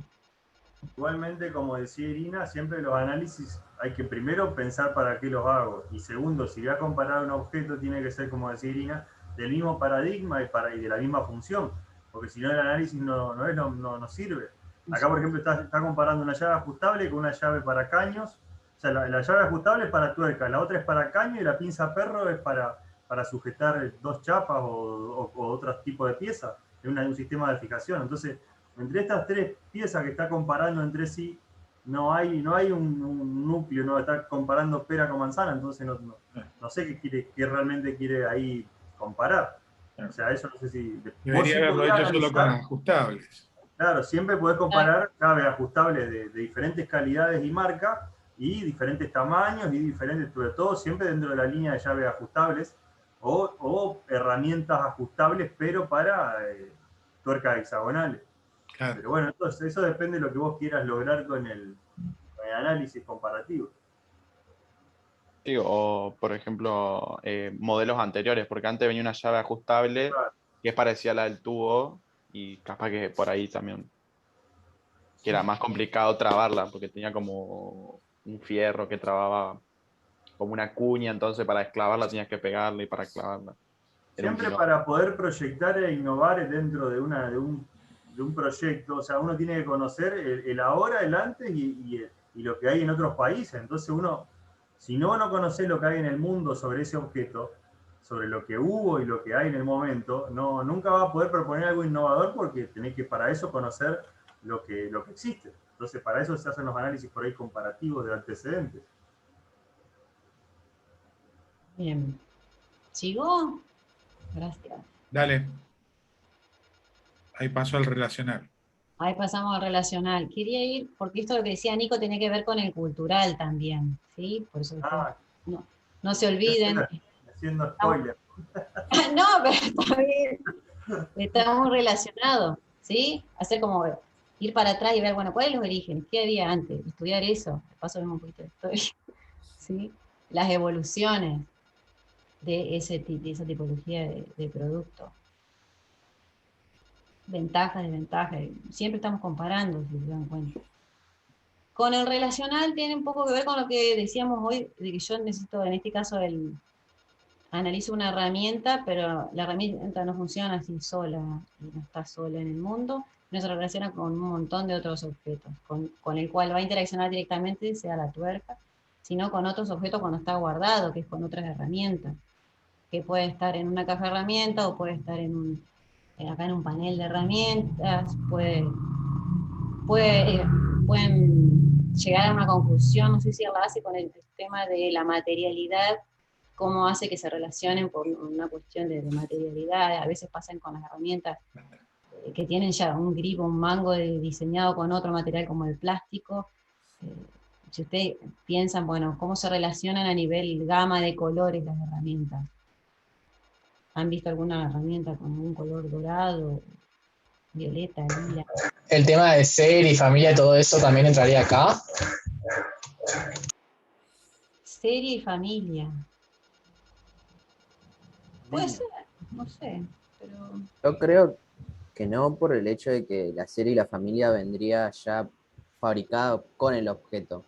Igualmente, como decía Irina, siempre los análisis hay que primero pensar para qué los hago. Y segundo, si voy a comparar un objeto, tiene que ser, como decía Irina, del mismo paradigma y de la misma función. Porque si no, el análisis no sirve. Acá, por ejemplo, está comparando una llave ajustable con una llave para caños. O sea, la llave ajustable es para tuerca, la otra es para caño y la pinza perro es para sujetar dos chapas o otro tipo de piezas. Es un sistema de fijación. Entonces, entre estas tres piezas que está comparando entre sí, no hay un núcleo, no está comparando pera con manzana, entonces no sé qué realmente quiere ahí comparar. O sea, eso no sé si... Debería haberlo hecho solo con ajustables. Claro, siempre podés comparar llaves ajustables de diferentes calidades y marcas, y diferentes tamaños, y diferentes, sobre todo siempre dentro de la línea de llaves ajustables, o herramientas ajustables, pero para tuercas hexagonales. Claro. Pero bueno, entonces eso depende de lo que vos quieras lograr con el análisis comparativo. Sí, o por ejemplo, modelos anteriores, porque antes venía una llave ajustable que es parecida a la del tubo, y capaz que por ahí también que era más complicado trabarla, porque tenía como un fierro que trababa como una cuña, entonces para esclavarla tenías que pegarle y para clavarla. Siempre para poder proyectar e innovar dentro de un proyecto, o sea, uno tiene que conocer el ahora, el antes y lo que hay en otros países. Entonces uno, si no conoces lo que hay en el mundo sobre ese objeto, sobre lo que hubo y lo que hay en el momento, nunca va a poder proponer algo innovador porque tenés que para eso conocer lo que existe. Entonces para eso se hacen los análisis por ahí comparativos de antecedentes. Bien. ¿Sigo? Gracias. Dale. Ahí pasó al relacional. Ahí pasamos al relacional. Quería ir, porque esto lo que decía Nico tenía que ver con el cultural también, ¿sí? Por eso no se olviden. Haciendo spoiler. No, pero está bien. Está muy relacionado, ¿sí? Hacer como ir para atrás y ver, bueno, ¿cuáles los orígenes? ¿Qué había antes? Estudiar eso. De paso vemos un poquito de historia, ¿sí? Las evoluciones de esa tipología de producto. Ventajas, desventajas. Siempre estamos comparando, si se dan cuenta. Con el relacional tiene un poco que ver con lo que decíamos hoy, de que yo necesito, en este caso, analizo una herramienta, pero la herramienta no funciona así sola, no está sola en el mundo, no se relaciona con un montón de otros objetos, con el cual va a interaccionar directamente, sea la tuerca, sino con otros objetos cuando está guardado, que es con otras herramientas, que puede estar en una caja de herramientas o puede estar acá en un panel de herramientas, pueden llegar a una conclusión, no sé si la hace con el tema de la materialidad, cómo hace que se relacionen por una cuestión de materialidad. A veces pasan con las herramientas que tienen ya un grip, un mango diseñado con otro material como el plástico. Si ustedes piensan, bueno, cómo se relacionan a nivel gama de colores las herramientas. ¿Han visto alguna herramienta con un color dorado, violeta, lila? El tema de serie y familia, todo eso también entraría acá. Serie y familia. Puede ser, no sé, pero... Yo creo que no, por el hecho de que la serie y la familia vendría ya fabricado con el objeto.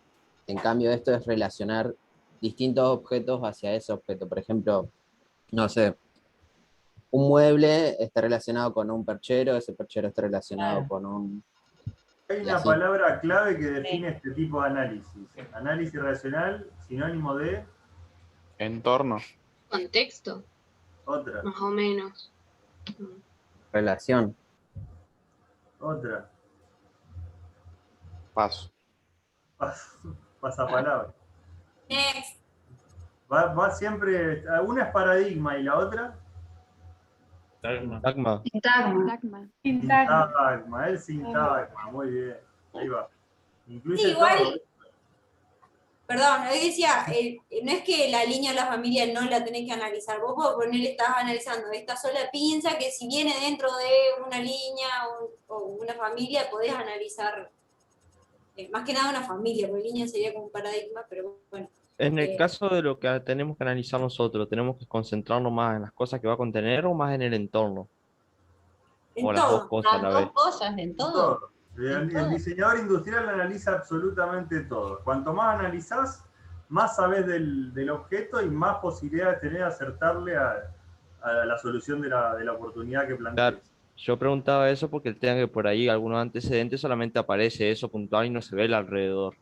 En cambio, esto es relacionar distintos objetos hacia ese objeto. Por ejemplo, no sé, un mueble está relacionado con un perchero, ese perchero está relacionado con un... Hay una palabra clave que define este tipo de análisis. Análisis racional, sinónimo de... Entorno. Contexto. Otra. Más o menos. Relación. Otra. Paso. Pasapalabra. Next. Va siempre... Una es paradigma y la otra... Sintagma. Sintagma, el sintagma, muy bien. Ahí va. Incluye Sí, igual, todo. perdón, yo decía, no es que la línea de la familia no la tenés que analizar. Vos por ponerle, estás analizando esta sola pinza que si viene dentro de una línea o una familia, podés analizar, más que nada una familia, porque línea sería como un paradigma, pero bueno. En el caso de lo que tenemos que analizar nosotros, ¿tenemos que concentrarnos más en las cosas que va a contener o más en el entorno? En O las dos cosas a Las la dos vez. cosas, en todo. El diseñador industrial analiza absolutamente todo. Cuanto más analizás, más sabés del objeto y más posibilidades tenés de acertarle a la solución de la oportunidad que planteas. Claro, yo preguntaba eso porque tenga que por ahí algunos antecedentes solamente aparece eso puntual y no se ve el alrededor.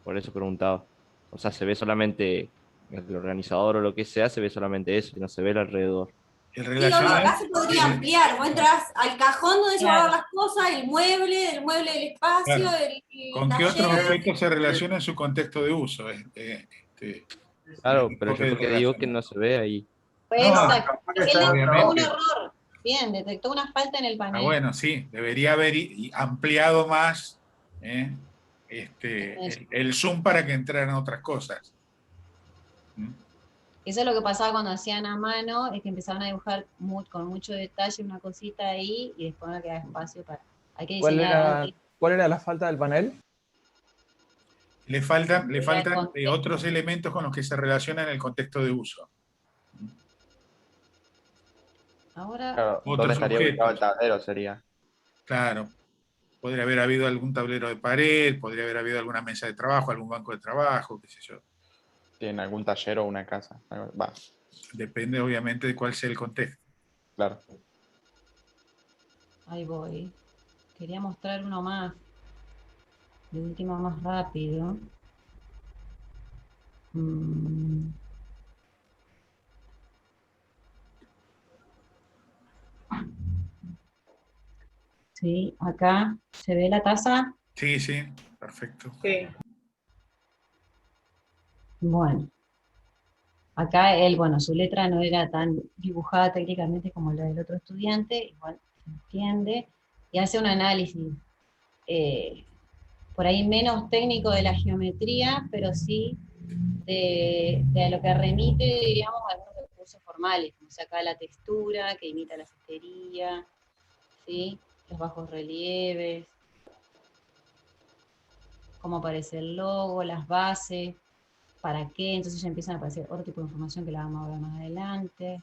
Por eso preguntaba. O sea, se ve solamente el organizador o lo que sea, se ve solamente eso y no se ve el alrededor. El Sí, obvio, acá se podría ampliar. Vos entras al cajón donde se guardan las cosas, el mueble del espacio, Claro. el ¿Con qué otros taller. objetos se relaciona en su contexto de uso? Claro, el pero yo enfoque porque de digo que no se ve ahí. Pues No, exacto. capaz que Él está detectó un obviamente. error. Bien, detectó una falta en el panel. Bueno, sí, debería haber ampliado más el zoom para que entraran otras cosas. Eso es lo que pasaba cuando hacían a mano, es que empezaban a dibujar con mucho detalle una cosita ahí y después no quedaba espacio para... Hay que diseñar. ¿Cuál era la falta del panel? Le faltan otros elementos con los que se relaciona en el contexto de uso. Ahora, Claro, ¿dónde Otros estaría ubicado el objetos. tablero? Sería. Claro. Podría haber habido algún tablero de pared, podría haber habido alguna mesa de trabajo, algún banco de trabajo, qué sé yo. ¿Tiene algún taller o una casa? Va. Depende, obviamente, de cuál sea el contexto. Claro. ahí voy. Quería mostrar uno más. De último, más rápido. Sí, acá se ve la taza. Sí, sí, perfecto. Sí. Bueno. Acá su letra no era tan dibujada técnicamente como la del otro estudiante, igual se entiende, y hace un análisis por ahí menos técnico de la geometría, pero sí de a lo que remite, diríamos, a algunos recursos formales, como sea acá la textura, que imita la cestería, ¿sí? Los bajos relieves, cómo aparece el logo, las bases, para qué, entonces ya empiezan a aparecer otro tipo de información que la vamos a ver más adelante.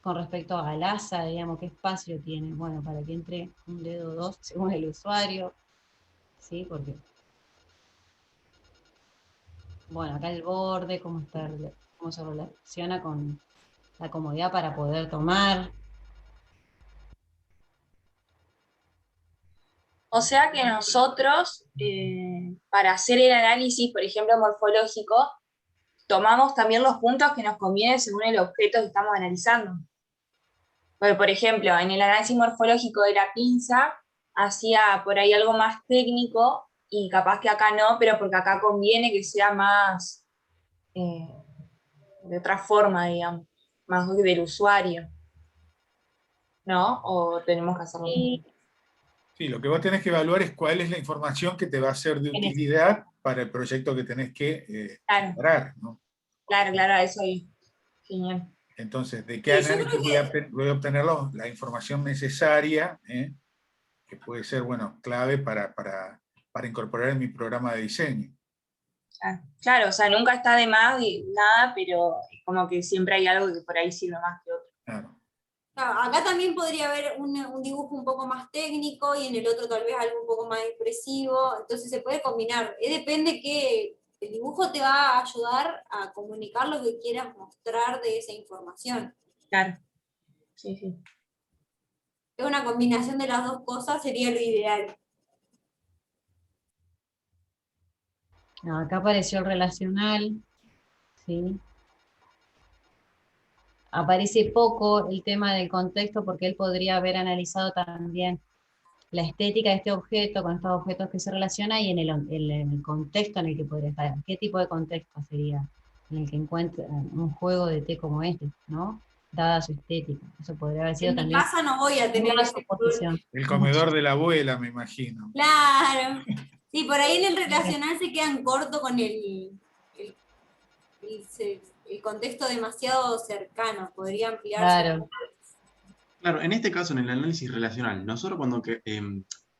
Con respecto al asa, digamos, ¿qué espacio tiene? Bueno, para que entre un dedo o dos, según el usuario, ¿sí? Porque, bueno, acá el borde, cómo se relaciona con la comodidad para poder tomar. O sea que nosotros, para hacer el análisis, por ejemplo, morfológico, tomamos también los puntos que nos convienen según el objeto que estamos analizando. Porque, por ejemplo, en el análisis morfológico de la pinza, hacía por ahí algo más técnico, y capaz que acá no, pero porque acá conviene que sea más de otra forma, digamos, más del usuario. ¿No? ¿O tenemos que hacerlo? Sí, lo que vos tenés que evaluar es cuál es la información que te va a ser de utilidad para el proyecto que tenés que preparar, ¿no? Claro, eso ahí. Genial. Entonces, ¿de qué análisis voy a obtener la información necesaria, que puede ser, clave para incorporar en mi programa de diseño? Claro, o sea, nunca está de más nada, pero es como que siempre hay algo que por ahí sirve más que otro. Claro. Acá también podría haber un dibujo un poco más técnico y en el otro tal vez algo un poco más expresivo, entonces se puede combinar. Depende que el dibujo te va a ayudar a comunicar lo que quieras mostrar de esa información. Claro, sí. Es una combinación de las dos cosas, sería lo ideal. Acá apareció el relacional, ¿sí? Aparece poco el tema del contexto porque él podría haber analizado también la estética de este objeto con estos objetos que se relacionan y en el contexto en el que podría estar. ¿Qué tipo de contexto sería en el que encuentra un juego de té como este, ¿no? dada su estética. Eso podría haber sido En mi también casa no voy a tener una ese suposición. El comedor de la abuela, me imagino. Claro. Sí, por ahí en el relacional se quedan corto con el contexto demasiado cercano. Podría ampliarse. Claro. Claro, en este caso, en el análisis relacional, nosotros cuando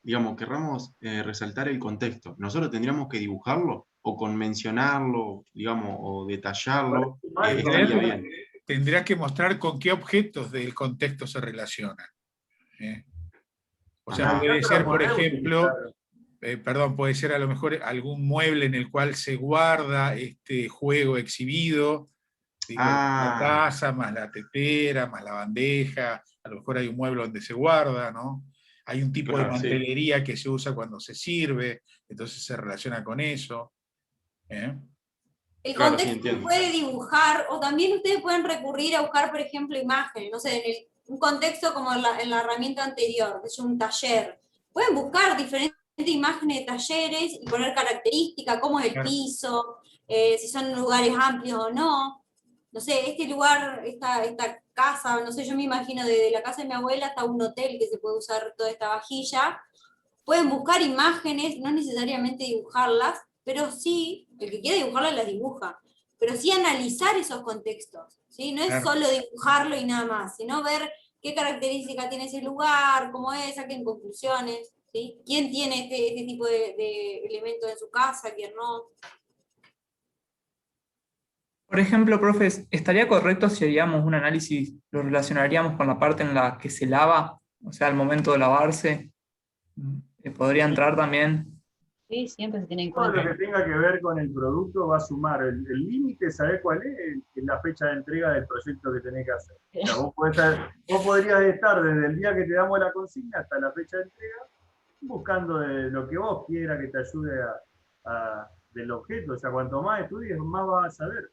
digamos, querramos resaltar el contexto, ¿nosotros tendríamos que dibujarlo o con mencionarlo, digamos, o detallarlo? Estaría bien. Tendrás que mostrar con qué objetos del contexto se relacionan. O sea, Ajá. puede ser, por ejemplo, perdón, puede ser a lo mejor algún mueble en el cual se guarda este juego exhibido, digo, la taza, más la tetera, más la bandeja, a lo mejor hay un mueble donde se guarda, ¿no? Hay un tipo de Claro, sí. mantelería que se usa cuando se sirve, entonces se relaciona con eso. El Claro, sí, contexto entiendo. puede dibujar, o también ustedes pueden recurrir a buscar, por ejemplo, imágenes, no sé, un contexto como en la herramienta anterior, que es un taller. Pueden buscar diferentes imágenes de talleres y poner características, cómo es el piso, si son lugares amplios o no. No sé, este lugar, esta casa, no sé, yo me imagino desde la casa de mi abuela hasta un hotel que se puede usar toda esta vajilla. Pueden buscar imágenes, no necesariamente dibujarlas, pero sí, el que quiera dibujarlas las dibuja, pero sí analizar esos contextos, ¿sí? No es Claro. solo dibujarlo y nada más, sino ver qué características tiene ese lugar, cómo es, saquen conclusiones, ¿sí? ¿Quién tiene este tipo de elementos en su casa, quién no? Por ejemplo, profes, ¿estaría correcto si haríamos un análisis, lo relacionaríamos con la parte en la que se lava, o sea, al momento de lavarse? ¿Podría entrar también? Sí, siempre se tiene en Todo lo cuenta. que tenga que ver con el producto va a sumar. El límite, ¿sabés cuál es? Es la fecha de entrega del proyecto que tenés que hacer. O sea, vos podrías estar desde el día que te damos la consigna hasta la fecha de entrega buscando lo que vos quieras que te ayude del objeto. O sea, cuanto más estudies, más vas a saber.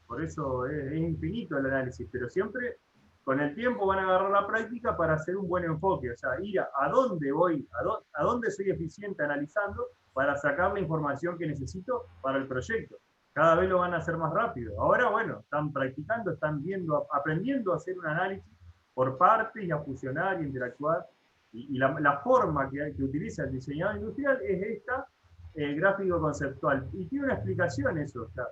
Por eso es infinito el análisis, pero siempre con el tiempo van a agarrar la práctica para hacer un buen enfoque. O sea, ir a dónde voy, a dónde soy eficiente analizando para sacar la información que necesito para el proyecto. Cada vez lo van a hacer más rápido. Ahora, bueno, están practicando, están viendo, aprendiendo a hacer un análisis por partes y a fusionar y interactuar. Y la forma que utiliza el diseñador industrial es esta, gráfico conceptual. Y tiene una explicación eso. O sea,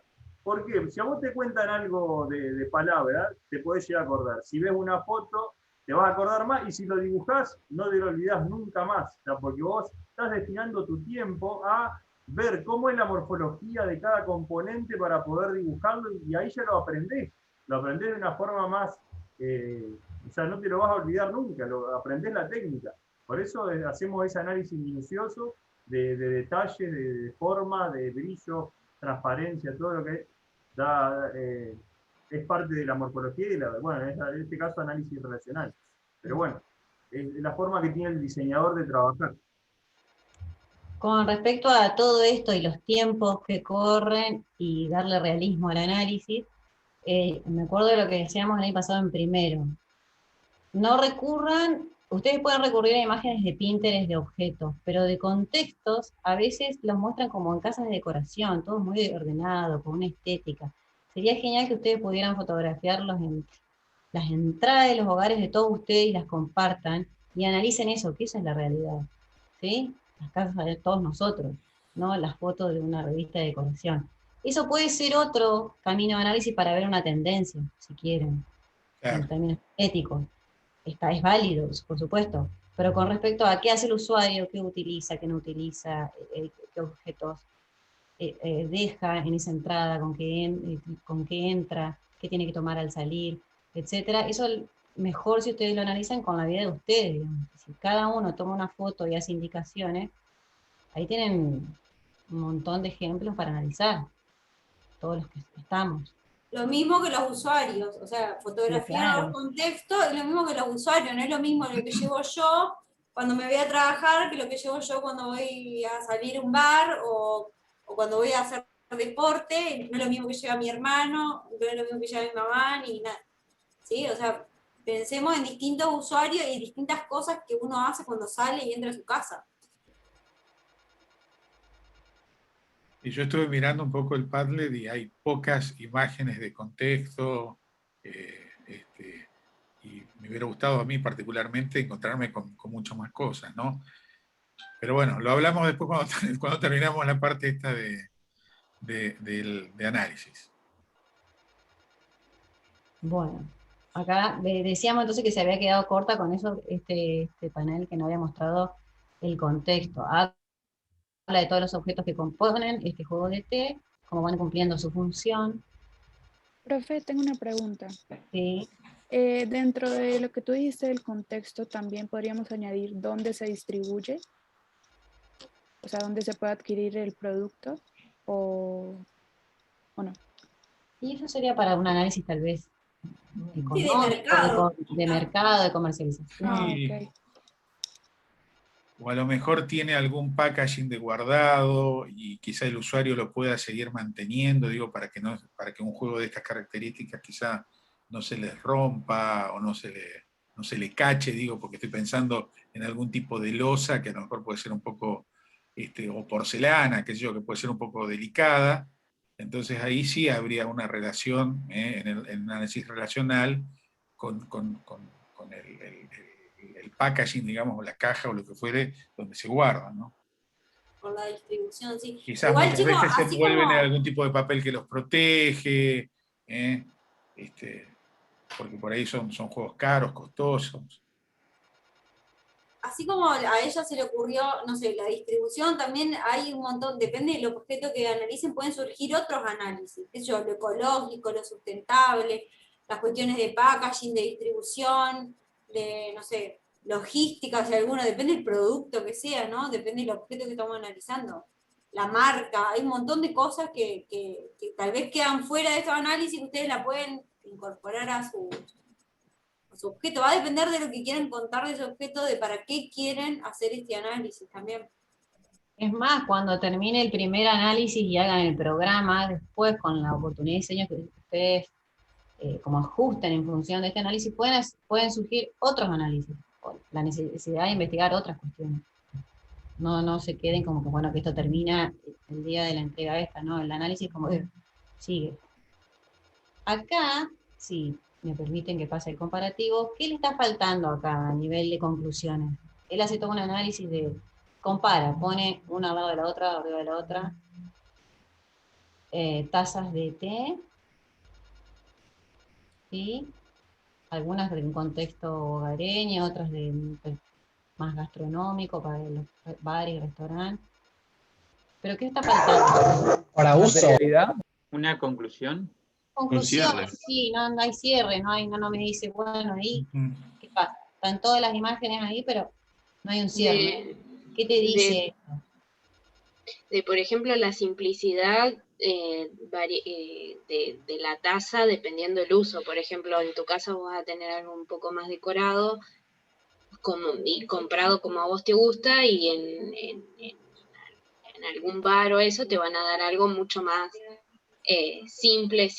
porque si a vos te cuentan algo de palabra, te podés llegar a acordar. Si ves una foto, te vas a acordar más, y si lo dibujás, no te lo olvidás nunca más. O sea, porque vos estás destinando tu tiempo a ver cómo es la morfología de cada componente para poder dibujarlo, y ahí ya lo aprendés. Lo aprendés de una forma más, o sea, no te lo vas a olvidar nunca, aprendés la técnica. Por eso hacemos ese análisis minucioso de detalles, de forma, de brillo, transparencia, todo lo que es parte de la morfología y bueno, en este caso análisis relacional. Pero bueno, es la forma que tiene el diseñador de trabajar. Con respecto a todo esto y los tiempos que corren y darle realismo al análisis, me acuerdo de lo que decíamos el año pasado en primero. No recurran, ustedes pueden recurrir a imágenes de Pinterest de objetos, pero de contextos a veces los muestran como en casas de decoración, todo muy ordenado, con una estética. Sería genial que ustedes pudieran fotografiar las entradas de los hogares de todos ustedes y las compartan y analicen eso, que esa es la realidad, ¿sí? Las casas de todos nosotros, no las fotos de una revista de decoración. Eso puede ser otro camino de análisis para ver una tendencia, si quieren, en términos éticos. Es válido, por supuesto, pero con respecto a qué hace el usuario, qué utiliza, qué no utiliza, qué objetos deja en esa entrada, con qué entra, qué tiene que tomar al salir, etcétera. Eso mejor si ustedes lo analizan con la vida de ustedes, digamos. Si cada uno toma una foto y hace indicaciones, ahí tienen un montón de ejemplos para analizar, todos los que estamos. Lo mismo que los usuarios, o sea, fotografiar Claro. los contextos es lo mismo que los usuarios, no es lo mismo lo que llevo yo cuando me voy a trabajar que lo que llevo yo cuando voy a salir a un bar o cuando voy a hacer deporte, no es lo mismo que lleva mi hermano, no es lo mismo que lleva mi mamá, ni nada. ¿Sí? O sea, pensemos en distintos usuarios y distintas cosas que uno hace cuando sale y entra a su casa. Y yo estuve mirando un poco el Padlet y hay pocas imágenes de contexto, me hubiera gustado a mí particularmente encontrarme con muchas más cosas, ¿no? Pero bueno, lo hablamos después cuando terminamos la parte esta de análisis. Bueno, acá decíamos entonces que se había quedado corta con eso, este panel que no había mostrado el contexto. Habla de todos los objetos que componen este juego de T, cómo van cumpliendo su función. Profe, tengo una pregunta. Sí. Dentro de lo que tú dijiste del contexto, también podríamos añadir dónde se distribuye, o sea, dónde se puede adquirir el producto, o no. Y eso sería para un análisis tal vez económico, de mercado, de comercialización. Sí. O a lo mejor tiene algún packaging de guardado y quizá el usuario lo pueda seguir manteniendo, digo, para que un juego de estas características quizá no se les rompa o no se le cache, digo, porque estoy pensando en algún tipo de losa que a lo mejor puede ser un poco, o porcelana, qué sé yo, que puede ser un poco delicada. Entonces ahí sí habría una relación en el análisis relacional con el packaging, digamos, o la caja o lo que fuere, donde se guarda, ¿no? Con la distribución, sí. Quizás Igual, muchas chicos, veces se así envuelven como, en algún tipo de papel que los protege, porque por ahí son juegos caros, costosos. así como a ella se le ocurrió, no sé, la distribución, también hay un montón, depende del objeto que analicen, pueden surgir otros análisis, qué sé yo, lo ecológico, lo sustentable, las cuestiones de packaging, de distribución, de, no sé, logística, si alguno, depende del producto que sea, ¿no? Depende del objeto que estamos analizando. La marca, hay un montón de cosas que tal vez quedan fuera de estos análisis que ustedes la pueden incorporar a su objeto. Va a depender de lo que quieran contar de ese objeto, de para qué quieren hacer este análisis también. Es más, cuando termine el primer análisis y hagan el programa, después con la oportunidad de diseño que ustedes como ajusten en función de este análisis, pueden surgir otros análisis, la necesidad de investigar otras cuestiones. No se queden como que, bueno, que esto termina el día de la entrega esta, ¿no? El análisis como que sigue. Acá, si me permiten que pase el comparativo, ¿qué le está faltando acá a nivel de conclusiones? Él hace todo un análisis compara, pone una al lado de la otra, arriba de la otra, tasas de té, ¿sí? Algunas de un contexto hogareño, otras de más gastronómico, para los bares y restaurantes. ¿Pero qué está faltando? Para uso. ¿Una conclusión? Conclusión, sí, no hay cierre, no me dice, bueno, ahí, ¿qué pasa? Están todas las imágenes ahí, pero no hay un cierre. ¿Qué te dice? Por ejemplo, la simplicidad de la taza dependiendo del uso. Por ejemplo, en tu casa vos vas a tener algo un poco más decorado y comprado como a vos te gusta, y en algún bar o eso te van a dar algo mucho más simple,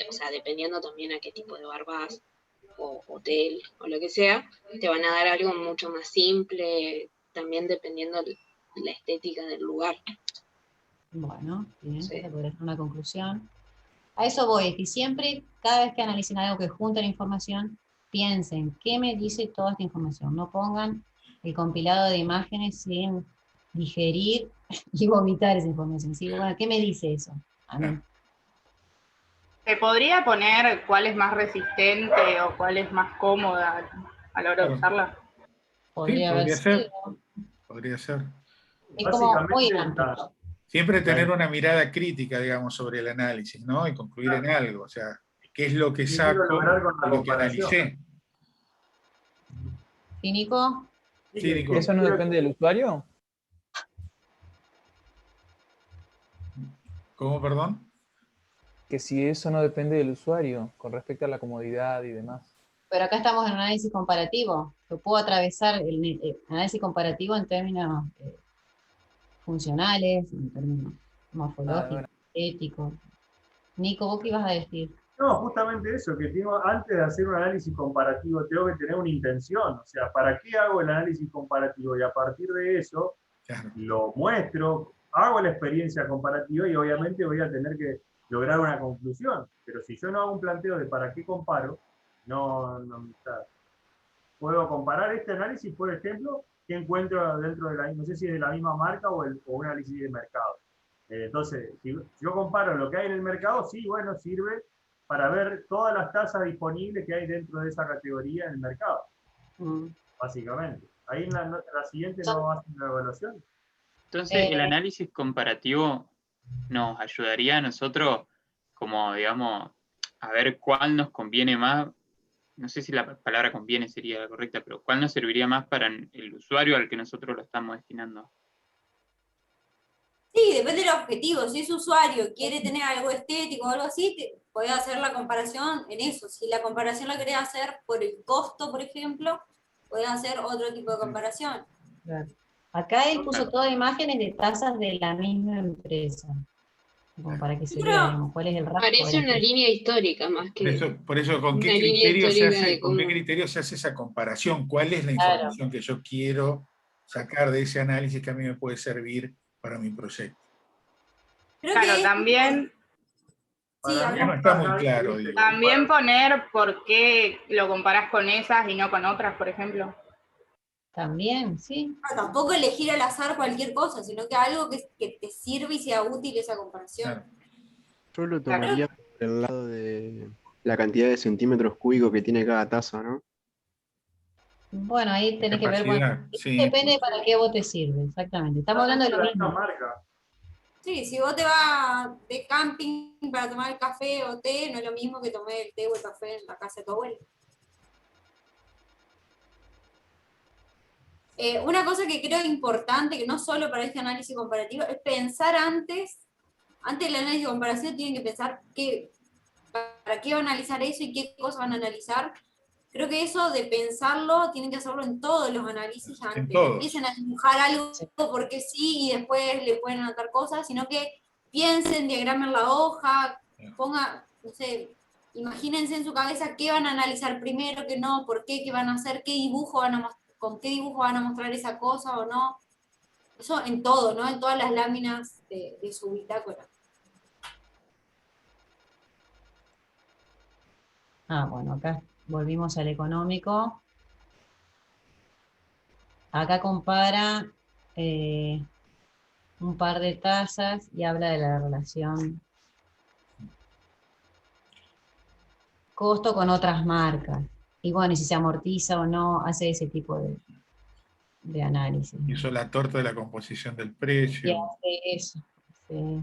o sea, dependiendo también a qué tipo de bar vas, o hotel, o lo que sea, te van a dar algo mucho más simple, también dependiendo de la estética del lugar. Bueno, bien, sí. Podría ser una conclusión. A eso voy, es que siempre, cada vez que analicen algo, que junten información, piensen, ¿qué me dice toda esta información? No pongan el compilado de imágenes sin digerir y vomitar esa información. ¿Sí? Bueno, ¿qué me dice eso? A mí. ¿Se podría poner cuál es más resistente o cuál es más cómoda a la hora de usarla? Podría ser. Podría ser. Es como muy amplio. Siempre tener una mirada crítica, digamos, sobre el análisis, ¿no? Y concluir en algo. O sea, ¿qué es lo que saco de lo que analicé? ¿Sí, Nico? Sí, Nico. ¿Eso no depende del usuario? ¿Cómo, perdón? Que si eso no depende del usuario, con respecto a la comodidad y demás. Pero acá estamos en un análisis comparativo. Yo puedo atravesar el análisis comparativo en términos funcionales, en términos morfológicos, éticos. Nico, ¿vos qué ibas a decir? No, justamente eso, que antes de hacer un análisis comparativo tengo que tener una intención. O sea, ¿para qué hago el análisis comparativo? Y a partir de eso lo muestro, hago la experiencia comparativa y obviamente voy a tener que lograr una conclusión. Pero si yo no hago un planteo de para qué comparo, o sea, puedo comparar este análisis, por ejemplo, que encuentro dentro de la, no sé si es de la misma marca o un análisis de mercado. Entonces, si yo comparo lo que hay en el mercado, sí, bueno, sirve para ver todas las tasas disponibles que hay dentro de esa categoría en el mercado, básicamente. Ahí en la siguiente no hacen una evaluación. Entonces, el análisis comparativo nos ayudaría a nosotros, como, digamos, a ver cuál nos conviene más. No sé si la palabra conviene sería la correcta, pero cuál nos serviría más para el usuario al que nosotros lo estamos destinando. Sí, depende del objetivo. Si ese usuario quiere tener algo estético o algo así, puede hacer la comparación en eso. Si la comparación la querés hacer por el costo, por ejemplo, puedes hacer otro tipo de comparación. Claro. Acá él puso todas imágenes de tasas de la misma empresa, como para que se vea, digamos, cuál es el rasgo. Parece una línea histórica más que. Por eso ¿con qué criterio se hace esa comparación? ¿Cuál es la información que yo quiero sacar de ese análisis que a mí me puede servir para mi proyecto? Claro, también. Sí, no está muy claro. Digo. También poner por qué lo comparás con esas y no con otras, por ejemplo. También, sí. No, tampoco elegir al azar cualquier cosa, sino que algo que te sirva y sea útil esa comparación. Yo lo tomaría por el lado de la cantidad de centímetros cúbicos que tiene cada taza, ¿no? Bueno, ahí tenés que ver, bueno, sí. Depende para qué vos te sirve, exactamente. Estamos hablando de lo mismo. Sí, si vos te vas de camping para tomar el café o té, no es lo mismo que tomar el té o el café en la casa de tu abuelo. Una cosa que creo importante, que no solo para este análisis comparativo, es pensar antes del análisis comparativo tienen que pensar para qué van a analizar eso y qué cosas van a analizar. Creo que eso de pensarlo tienen que hacerlo en todos los análisis antes. No empiecen a dibujar algo porque sí y después le pueden anotar cosas, sino que piensen, diagramen la hoja, no sé, imagínense en su cabeza qué van a analizar primero, qué no, por qué van a hacer, qué dibujo van a mostrar, con qué dibujo van a mostrar esa cosa o no. Eso en todo, ¿no? En todas las láminas de su bitácora. Bueno, acá volvimos al económico. Acá compara un par de tasas y habla de la relación costo con otras marcas. Y bueno, y si se amortiza o no, hace ese tipo de análisis. Hizo la torta de la composición del precio. Y hace eso, sí.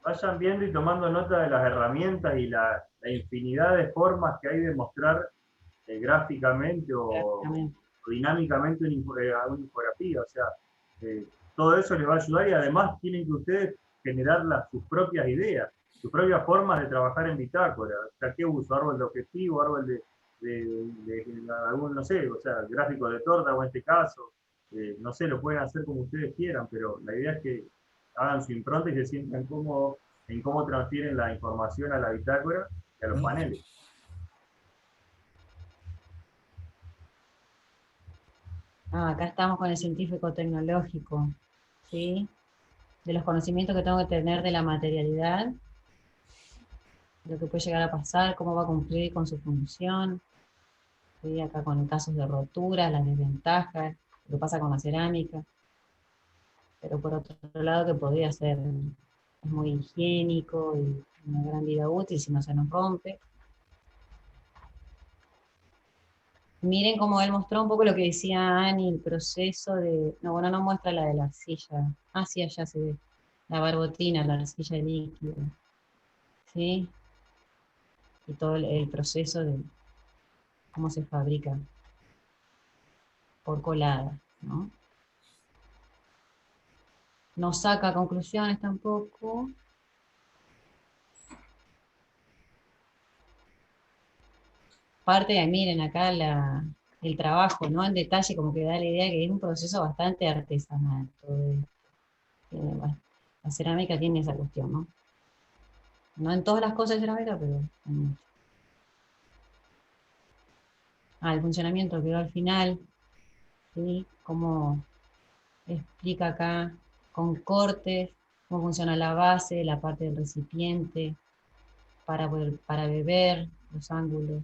Vayan viendo y tomando nota de las herramientas y la infinidad de formas que hay de mostrar gráficamente o dinámicamente una infografía. O sea, todo eso les va a ayudar y además tienen que ustedes generar sus propias ideas, sus propias formas de trabajar en bitácora. O sea, ¿qué uso? Árbol de objetivo, árbol de algún, no sé, o sea, gráfico de torta o en este caso. No sé, lo pueden hacer como ustedes quieran, pero la idea es que hagan su impronta y se sientan cómodos en cómo transfieren la información a la bitácora y a los paneles. Acá estamos con el científico tecnológico, ¿sí? De los conocimientos que tengo que tener de la materialidad, lo que puede llegar a pasar, cómo va a cumplir con su función, ¿sí? Acá con casos de roturas, las desventajas, lo que pasa con la cerámica. Pero por otro lado que podría ser, es muy higiénico y una gran vida útil si no se nos rompe. Miren cómo él mostró un poco lo que decía Ani, el proceso de... No, bueno, no muestra la de la arcilla. Sí, allá se ve. La barbotina, la arcilla líquida. ¿Sí? Y todo el proceso de cómo se fabrica por colada, ¿no? No saca conclusiones tampoco. Parte de, miren acá el trabajo, ¿no? En detalle, como que da la idea que es un proceso bastante artesanal. La cerámica tiene esa cuestión, ¿no? No en todas las cosas de cerámica, pero en muchas. El funcionamiento quedó al final, ¿sí? Como explica acá, con cortes, cómo funciona la base, la parte del recipiente, para beber, los ángulos.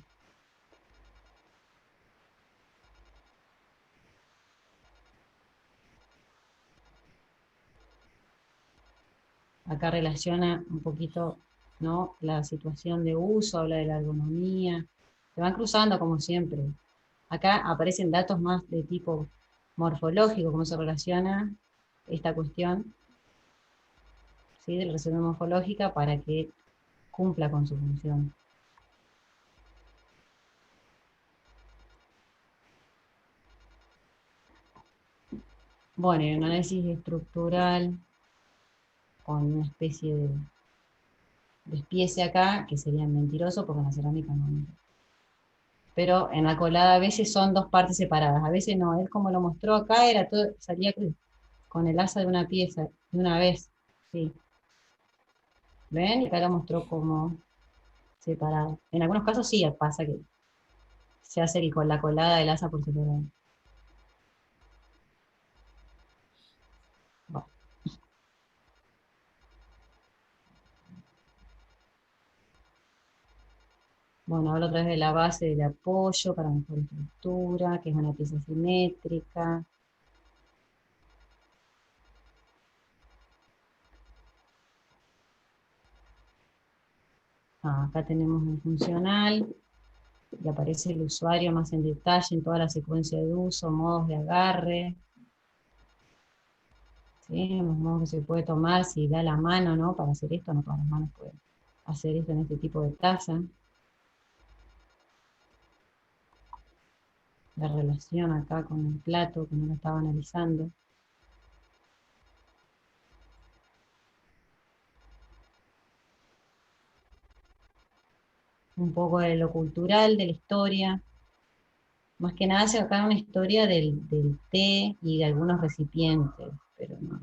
acá relaciona un poquito, ¿no?, la situación de uso, habla de la ergonomía, se van cruzando como siempre. Acá aparecen datos más de tipo morfológico, cómo se relaciona esta cuestión, ¿sí?, de la relación morfológica para que cumpla con su función. Bueno, y un análisis estructural con una especie de despiece acá, que sería mentiroso porque en la cerámica no entra. Pero en la colada a veces son dos partes separadas, a veces no, él como lo mostró acá, era todo, salía con el asa de una pieza, de una vez, sí. ¿Ven? Y acá lo mostró como separado. En algunos casos sí pasa que se hace con la colada del asa por separado. Bueno, hablo otra vez de la base del apoyo para mejor estructura, que es una pieza simétrica. Acá tenemos un funcional, y aparece el usuario más en detalle en toda la secuencia de uso, modos de agarre, ¿sí?, los modos que se puede tomar, si da la mano, ¿no?, para hacer esto, no todas las manos pueden hacer esto en este tipo de taza. La relación acá con el plato, que no lo estaba analizando. Un poco de lo cultural, de la historia. Más que nada hace acá una historia del té y de algunos recipientes, pero no.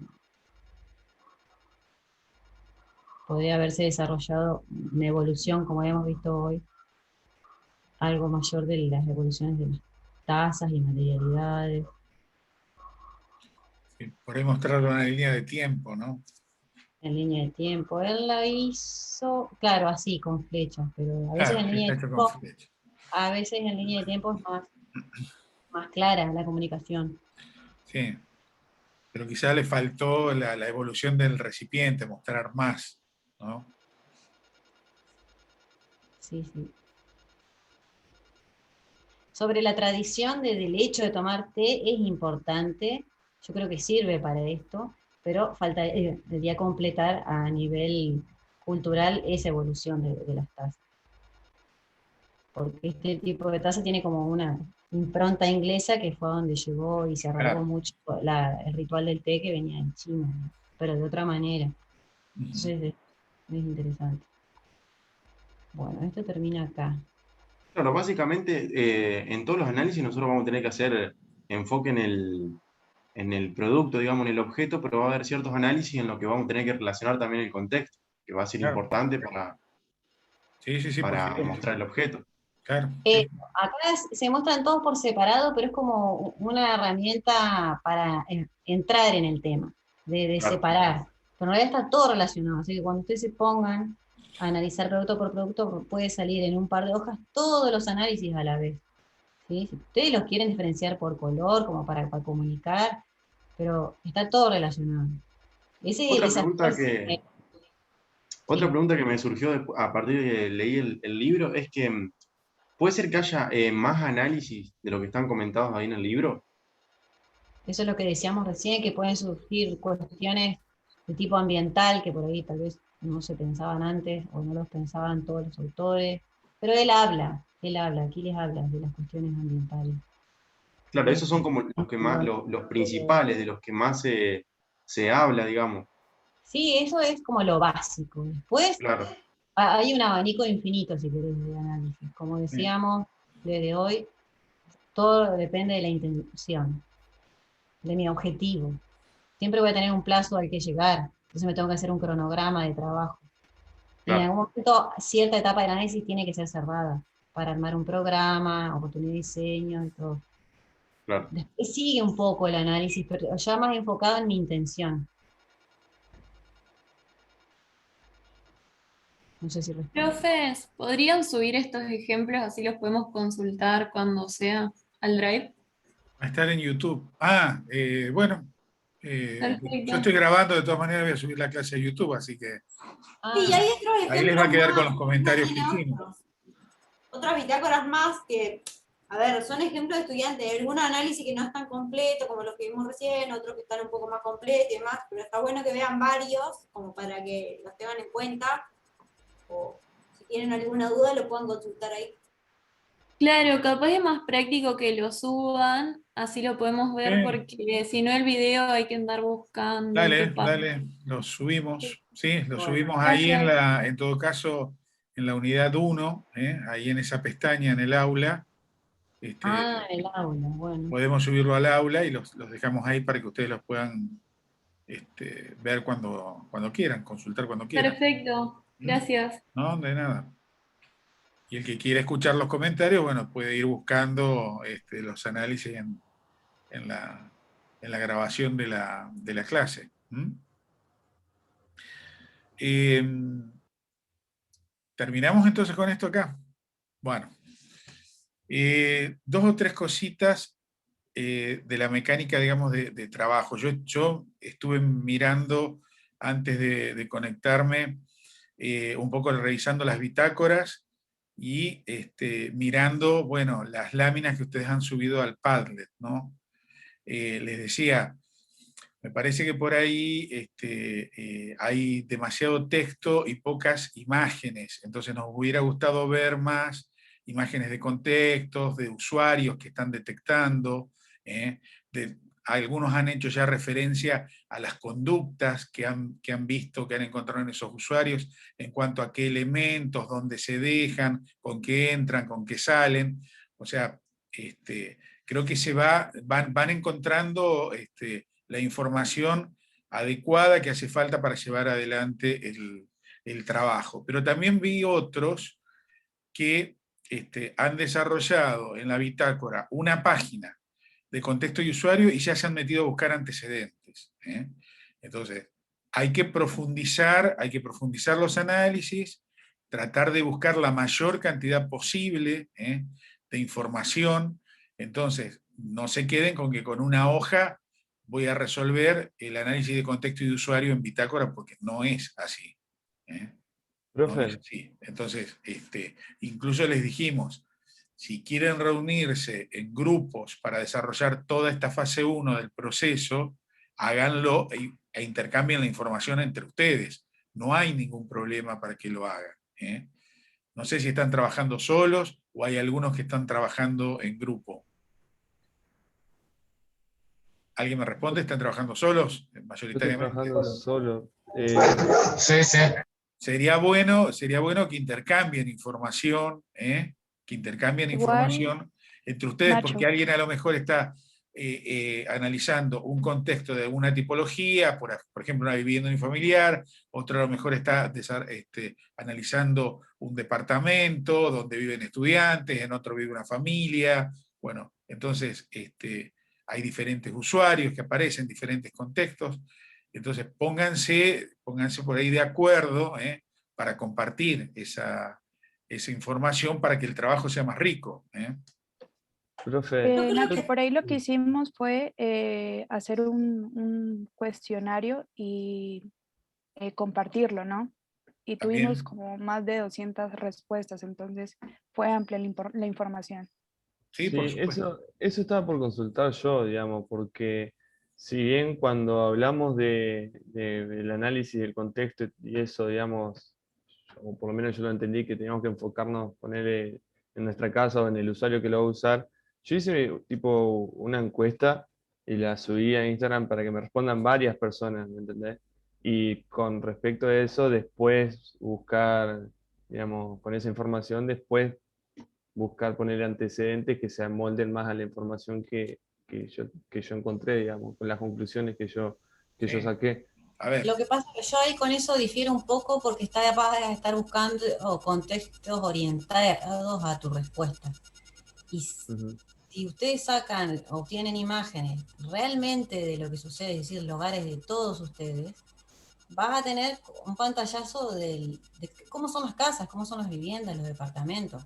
Podría haberse desarrollado una evolución, como habíamos visto hoy, algo mayor de las evoluciones de las tazas y materialidades. Sí, por ahí mostrarlo en una línea de tiempo, ¿no? En línea de tiempo. Él la hizo, claro, así, con flechas, pero a veces Claro, en línea de está hecho con tiempo, flecha. a veces en línea de tiempo es más clara la comunicación. Sí, pero quizá le faltó la evolución del recipiente, mostrar más, ¿no? Sí, sí. Sobre la tradición del hecho de tomar té es importante, yo creo que sirve para esto, pero faltaría completar a nivel cultural esa evolución de las tazas. Porque este tipo de taza tiene como una impronta inglesa que fue donde llegó y se arraigó Claro. mucho el ritual del té que venía en China, ¿no?, pero de otra manera. Entonces es interesante. Bueno, esto termina acá. Claro, básicamente en todos los análisis nosotros vamos a tener que hacer enfoque en el producto, digamos, en el objeto, pero va a haber ciertos análisis en los que vamos a tener que relacionar también el contexto, que va a ser Claro. importante Sí, por para supuesto. mostrar el objeto. Claro. Acá se muestran todos por separado, pero es como una herramienta para entrar en el tema, de Claro. separar. Pero en realidad está todo relacionado, así que cuando ustedes se pongan a analizar producto por producto, puede salir en un par de hojas todos los análisis a la vez, ¿sí? Si ustedes los quieren diferenciar por color, como para comunicar, pero está todo relacionado. Ese es el Otra desafío. pregunta que me surgió a partir de que leí el libro es que ¿puede ser que haya más análisis de lo que están comentados ahí en el libro? Eso es lo que decíamos recién, que pueden surgir cuestiones de tipo ambiental, que por ahí tal vez no se pensaban antes, o no los pensaban todos los autores, pero él habla, aquí les habla de las cuestiones ambientales. Claro, esos son como los que más, los principales, de los que más se habla, digamos. Sí, eso es como lo básico. Después Claro. hay un abanico infinito, si querés, de análisis. Como decíamos desde hoy, todo depende de la intención, de mi objetivo. Siempre voy a tener un plazo al que llegar, entonces me tengo que hacer un cronograma de trabajo. Y en algún momento, cierta etapa del análisis tiene que ser cerrada, para armar un programa, oportunidad de diseño y todo. Claro. Después sigue un poco el análisis, pero ya más enfocado en mi intención. No sé si respondo. Profes, ¿podrían subir estos ejemplos así los podemos consultar cuando sea al Drive? Va a estar en YouTube. Bueno, Perfecto. Yo estoy grabando, de todas maneras voy a subir la clase a YouTube, así que Sí, y hay otros ahí les va a quedar con los ejemplos comentarios más, Cristina. otras bitácoras más que, a ver, son ejemplos de estudiantes, algún análisis que no es tan completo como los que vimos recién, otros que están un poco más completos y demás, pero está bueno que vean varios, como para que los tengan en cuenta, o si tienen alguna duda lo puedan consultar ahí. Claro, capaz es más práctico que lo suban, así lo podemos ver, Sí. porque si no el video hay que andar buscando. Dale, qué pasa. dale, lo subimos, sí, lo Bueno, subimos ahí gracias. en todo caso, en la unidad 1, ahí en esa pestaña en el aula. El aula, bueno. Podemos subirlo al aula y los dejamos ahí para que ustedes los puedan ver cuando quieran, consultar cuando quieran. Perfecto, gracias. No, de nada. Y el que quiera escuchar los comentarios, bueno, puede ir buscando los análisis en la grabación de la clase. ¿Terminamos entonces con esto acá? Bueno, 2 o 3 cositas de la mecánica, digamos, de trabajo. Yo estuve mirando antes de conectarme, un poco revisando las bitácoras y mirando, bueno, las láminas que ustedes han subido al Padlet, ¿no? Les decía, me parece que por ahí hay demasiado texto y pocas imágenes, entonces nos hubiera gustado ver más imágenes de contextos, de usuarios que están detectando, algunos han hecho ya referencia a las conductas que han visto, que han encontrado en esos usuarios, en cuanto a qué elementos, dónde se dejan, con qué entran, con qué salen. O sea, creo que van encontrando la información adecuada que hace falta para llevar adelante el trabajo. Pero también vi otros que han desarrollado en la bitácora una página de contexto y usuario y ya se han metido a buscar antecedentes. Entonces, hay que profundizar los análisis, tratar de buscar la mayor cantidad posible de información. Entonces, no se queden con que con una hoja voy a resolver el análisis de contexto y de usuario en bitácora, porque no es así. Profe. No es así. Entonces, incluso les dijimos, si quieren reunirse en grupos para desarrollar toda esta fase 1 del proceso, háganlo e intercambien la información entre ustedes. No hay ningún problema para que lo hagan. No sé si están trabajando solos o hay algunos que están trabajando en grupo. ¿Alguien me responde? ¿Están trabajando solos? Mayoritariamente. Estoy trabajando solo. Sí, sí. Sería bueno que intercambien información, entre ustedes, Nacho. porque alguien a lo mejor está analizando un contexto de una tipología, por ejemplo, una vivienda unifamiliar, otro a lo mejor está analizando un departamento donde viven estudiantes, en otro vive una familia. Bueno, entonces hay diferentes usuarios que aparecen, diferentes contextos. Entonces pónganse por ahí de acuerdo para compartir esa información para que el trabajo sea más rico. Profe. Nacho, por ahí lo que hicimos fue hacer un cuestionario y compartirlo, ¿no? Y tuvimos como más de 200 respuestas, entonces fue amplia la información. Sí, por supuesto. Eso estaba por consultar yo, digamos, porque si bien cuando hablamos del análisis del contexto y eso, digamos, o por lo menos yo lo entendí, que teníamos que enfocarnos, ponerle en nuestra casa o en el usuario que lo va a usar, yo hice tipo una encuesta y la subí a Instagram para que me respondan varias personas, ¿me entendés? Y con respecto a eso, después buscar, digamos, con esa información, después buscar poner antecedentes que se amolden más a la información que yo encontré, digamos, con las conclusiones que yo saqué. A ver. Lo que pasa es que yo ahí con eso difiero un poco porque está capaz de estar buscando contextos orientados a tu respuesta. Y si ustedes sacan o obtienen imágenes realmente de lo que sucede, es decir, lugares de todos ustedes, vas a tener un pantallazo de cómo son las casas, cómo son las viviendas, los departamentos,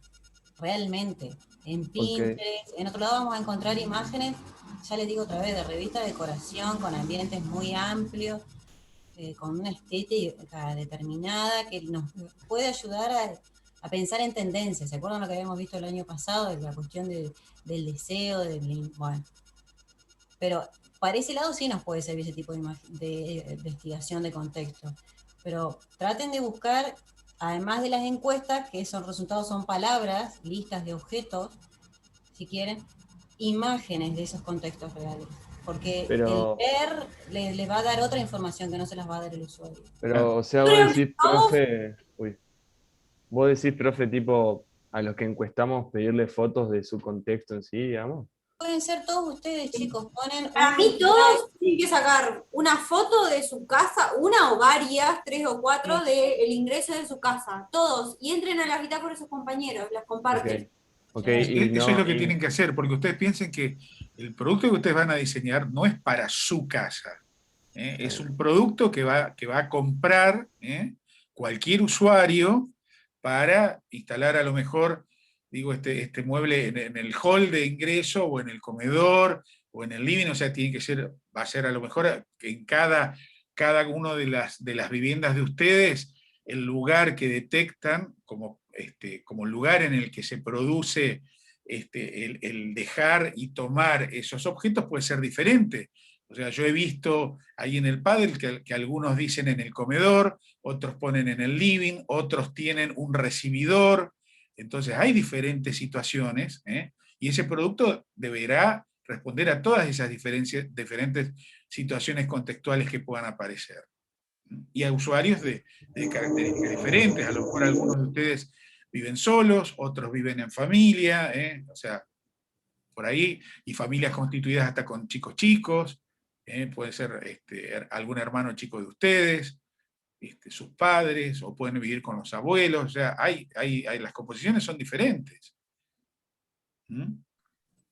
realmente. En Pinterest, en otro lado vamos a encontrar imágenes ya les digo otra vez, de revista de decoración, con ambientes muy amplios, con una estética determinada que nos puede ayudar a pensar en tendencias. ¿Se acuerdan lo que habíamos visto el año pasado? De la cuestión del deseo, bueno. Pero para ese lado sí nos puede servir ese tipo de investigación de contexto. Pero traten de buscar, además de las encuestas, que esos resultados son palabras, listas de objetos, si quieren, imágenes de esos contextos reales. Porque Pero- el ver les va a dar otra información que no se las va a dar el usuario. Pero, o sea, vos decís, profe, tipo, a los que encuestamos pedirle fotos de su contexto en sí, digamos. Pueden ser todos ustedes, chicos. Ponen Para mí todos tienen que sacar una foto de su casa, una o varias, 3 o 4, del ingreso de su casa. Todos. Y entren a la bitácora de sus compañeros, las comparten. Eso es lo que tienen que hacer, porque ustedes piensen que el producto que ustedes van a diseñar no es para su casa. Es un producto que va a comprar cualquier usuario para instalar a lo mejor, digo, este mueble en el hall de ingreso, o en el comedor, o en el living. O sea, tiene que ser, va a ser a lo mejor en cada uno de las viviendas de ustedes, el lugar que detectan como lugar en el que se produce el dejar y tomar esos objetos puede ser diferente. O sea, yo he visto ahí en el pádel que algunos dicen en el comedor, otros ponen en el living, otros tienen un recibidor. Entonces hay diferentes situaciones, y ese producto deberá responder a todas esas diferentes situaciones contextuales que puedan aparecer. Y a usuarios de características diferentes. A lo mejor algunos de ustedes viven solos, otros viven en familia, o sea, por ahí, y familias constituidas hasta con chicos, puede ser algún hermano chico de ustedes, sus padres, o pueden vivir con los abuelos. O sea, las composiciones son diferentes.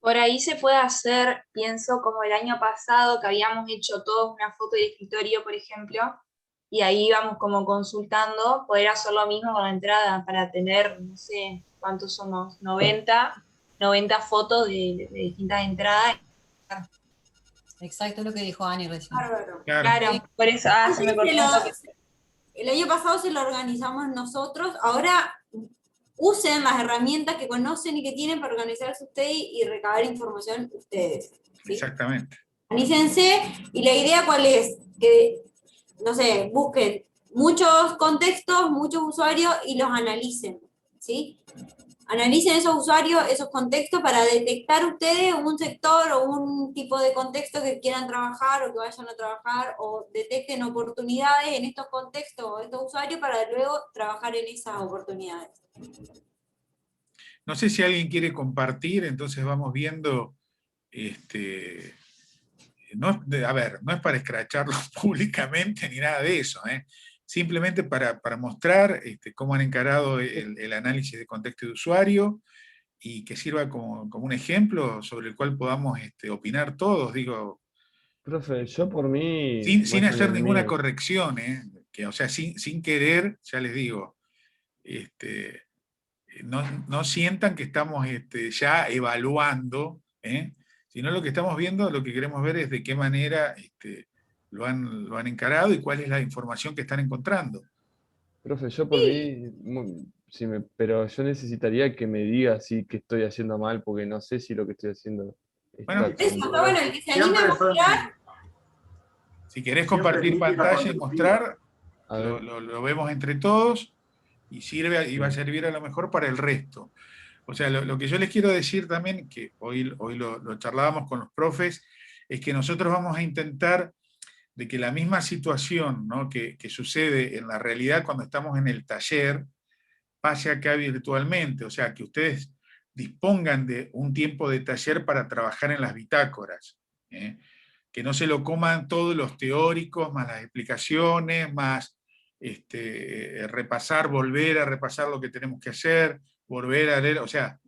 Por ahí se puede hacer, pienso, como el año pasado, que habíamos hecho todos una foto de escritorio, por ejemplo, y ahí íbamos como consultando, poder hacer lo mismo con la entrada, para tener, no sé, ¿cuántos somos? 90 fotos de distintas entradas. Exacto, es lo que dijo Ani recién. Bárbaro. Claro, por eso se me cortó un toque. El año pasado se lo organizamos nosotros, ahora usen las herramientas que conocen y que tienen para organizarse ustedes y recabar información ustedes. ¿sí? Exactamente. Organícense, y la idea cuál es, que, no sé, busquen muchos contextos, muchos usuarios y los analicen, ¿sí? Analicen esos usuarios, esos contextos, para detectar ustedes un sector o un tipo de contexto que quieran trabajar o que vayan a trabajar, o detecten oportunidades en estos contextos o estos usuarios para luego trabajar en esas oportunidades. No sé si alguien quiere compartir, entonces vamos viendo. A ver, no es para escracharlo públicamente ni nada de eso, simplemente para mostrar cómo han encarado el análisis de contexto de usuario, y que sirva como un ejemplo sobre el cual podamos opinar todos. Digo, profe, yo por mí... sin hacer muéstrenme el ninguna mío. corrección, o sea, sin querer, ya les digo, no sientan que estamos ya evaluando, sino lo que estamos viendo, lo que queremos ver es de qué manera lo han encarado y cuál es la información que están encontrando. Profe, yo por mí, pero yo necesitaría que me diga si que estoy haciendo mal, porque no sé si lo que estoy haciendo está Eso está bueno, el que se anime a mostrar. Si querés compartir pantalla y mostrar, A ver. lo vemos entre todos, y va a servir a lo mejor para el resto. O sea, lo que yo les quiero decir también, que hoy lo charlábamos con los profes, es que nosotros vamos a intentar de que la misma situación, ¿no?, que sucede en la realidad cuando estamos en el taller, pase acá virtualmente. O sea, que ustedes dispongan de un tiempo de taller para trabajar en las bitácoras, que no se lo coman todos los teóricos, más las explicaciones, más volver a repasar lo que tenemos que hacer, volver a leer. O sea,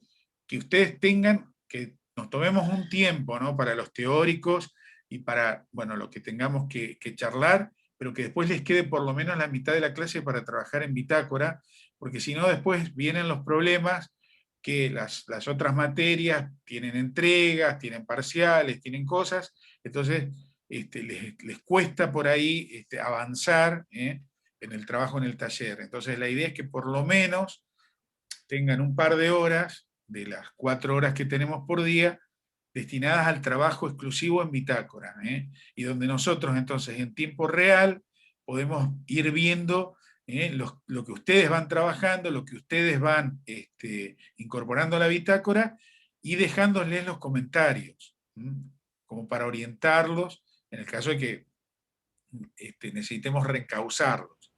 que ustedes que nos tomemos un tiempo, ¿no?, para los teóricos y para, bueno, lo que tengamos que charlar, pero que después les quede por lo menos la mitad de la clase para trabajar en bitácora, porque si no después vienen los problemas que las otras materias tienen entregas, tienen parciales, tienen cosas, entonces les cuesta por ahí avanzar en el trabajo en el taller. Entonces la idea es que por lo menos tengan un par de horas, de las 4 horas que tenemos por día, destinadas al trabajo exclusivo en bitácora, y donde nosotros entonces en tiempo real podemos ir viendo lo que ustedes van trabajando, lo que ustedes van incorporando a la bitácora y dejándoles los comentarios, como para orientarlos en el caso de que necesitemos reencauzarlos.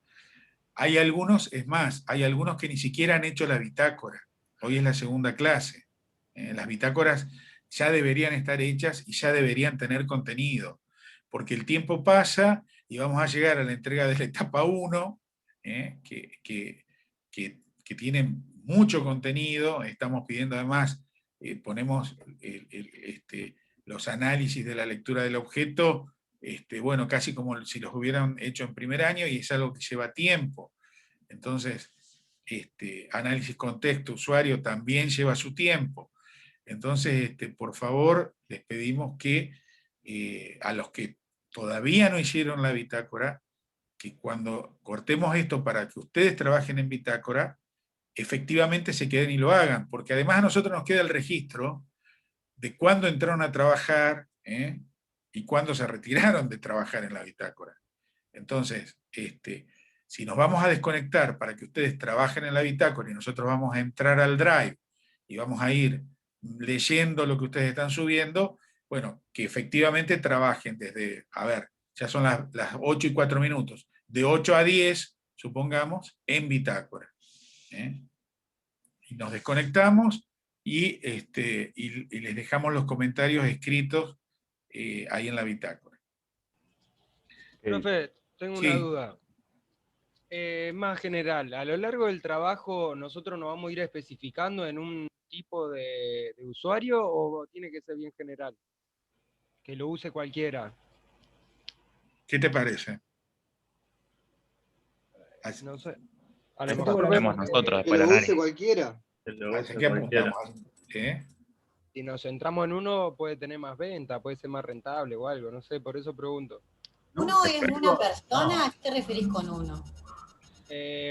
Hay algunos, es más, hay algunos que ni siquiera han hecho la bitácora. Hoy es la segunda clase. Las bitácoras ya deberían estar hechas y ya deberían tener contenido, porque el tiempo pasa y vamos a llegar a la entrega de la etapa 1, que tiene mucho contenido. Estamos pidiendo además, ponemos los análisis de la lectura del objeto, bueno, casi como si los hubieran hecho en primer año, y es algo que lleva tiempo. Entonces, análisis contexto, usuario también lleva su tiempo. Entonces, por favor, les pedimos que a los que todavía no hicieron la bitácora, que cuando cortemos esto para que ustedes trabajen en bitácora, efectivamente se queden y lo hagan, porque además a nosotros nos queda el registro de cuándo entraron a trabajar y cuándo se retiraron de trabajar en la bitácora. Entonces, si nos vamos a desconectar para que ustedes trabajen en la bitácora y nosotros vamos a entrar al Drive y vamos a ir leyendo lo que ustedes están subiendo, bueno, que efectivamente trabajen desde, a ver, ya son las 8 y 4 minutos, de 8 a 10, supongamos, en bitácora. Y nos desconectamos y les dejamos los comentarios escritos ahí en la bitácora. Profe, tengo Sí. una duda. Más general, a lo largo del trabajo nosotros nos vamos a ir especificando en un tipo de usuario, o tiene que ser bien general, que lo use cualquiera. ¿Qué te parece? No sé. A lo Eso mejor lo vemos nosotros después del análisis. cualquiera. Así que apuntamos. Si nos centramos en uno, puede tener más venta, puede ser más rentable o algo, no sé, por eso pregunto. ¿Uno es una persona? ¿A qué te referís con uno?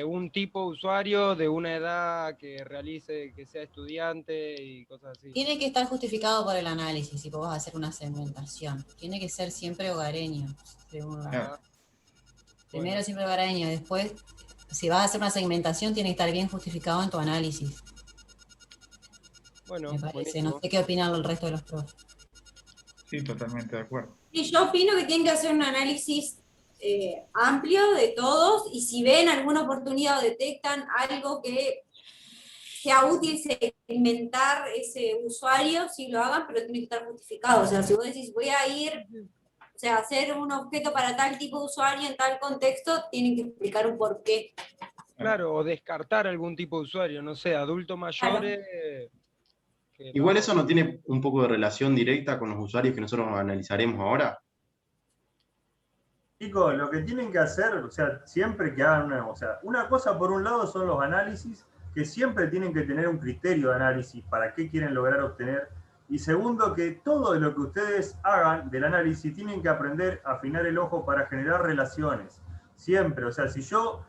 Un tipo de usuario de una edad que realice, que sea estudiante y cosas así. Tiene que estar justificado por el análisis si vos vas a hacer una segmentación. Tiene que ser siempre hogareño. Primero siempre hogareño, después, si vas a hacer una segmentación, tiene que estar bien justificado en tu análisis. Bueno, me parece. buenísimo. No sé qué opinan el resto de los profes. Sí, totalmente de acuerdo. Y yo opino que tienen que hacer un análisis amplio de todos, y si ven alguna oportunidad o detectan algo que sea útil segmentar ese usuario, sí lo hagan, pero tiene que estar justificado. O sea, si vos decís, voy a ir, o sea, hacer un objeto para tal tipo de usuario en tal contexto, tienen que explicar un porqué. Claro, o descartar algún tipo de usuario, no sé, adultos mayores. Igual eso no tiene un poco de relación directa con los usuarios que nosotros analizaremos ahora. Chicos, lo que tienen que hacer, o sea, siempre que hagan una cosa por un lado son los análisis, que siempre tienen que tener un criterio de análisis para qué quieren lograr obtener. Y segundo, que todo lo que ustedes hagan del análisis tienen que aprender a afinar el ojo para generar relaciones. Siempre, o sea, si yo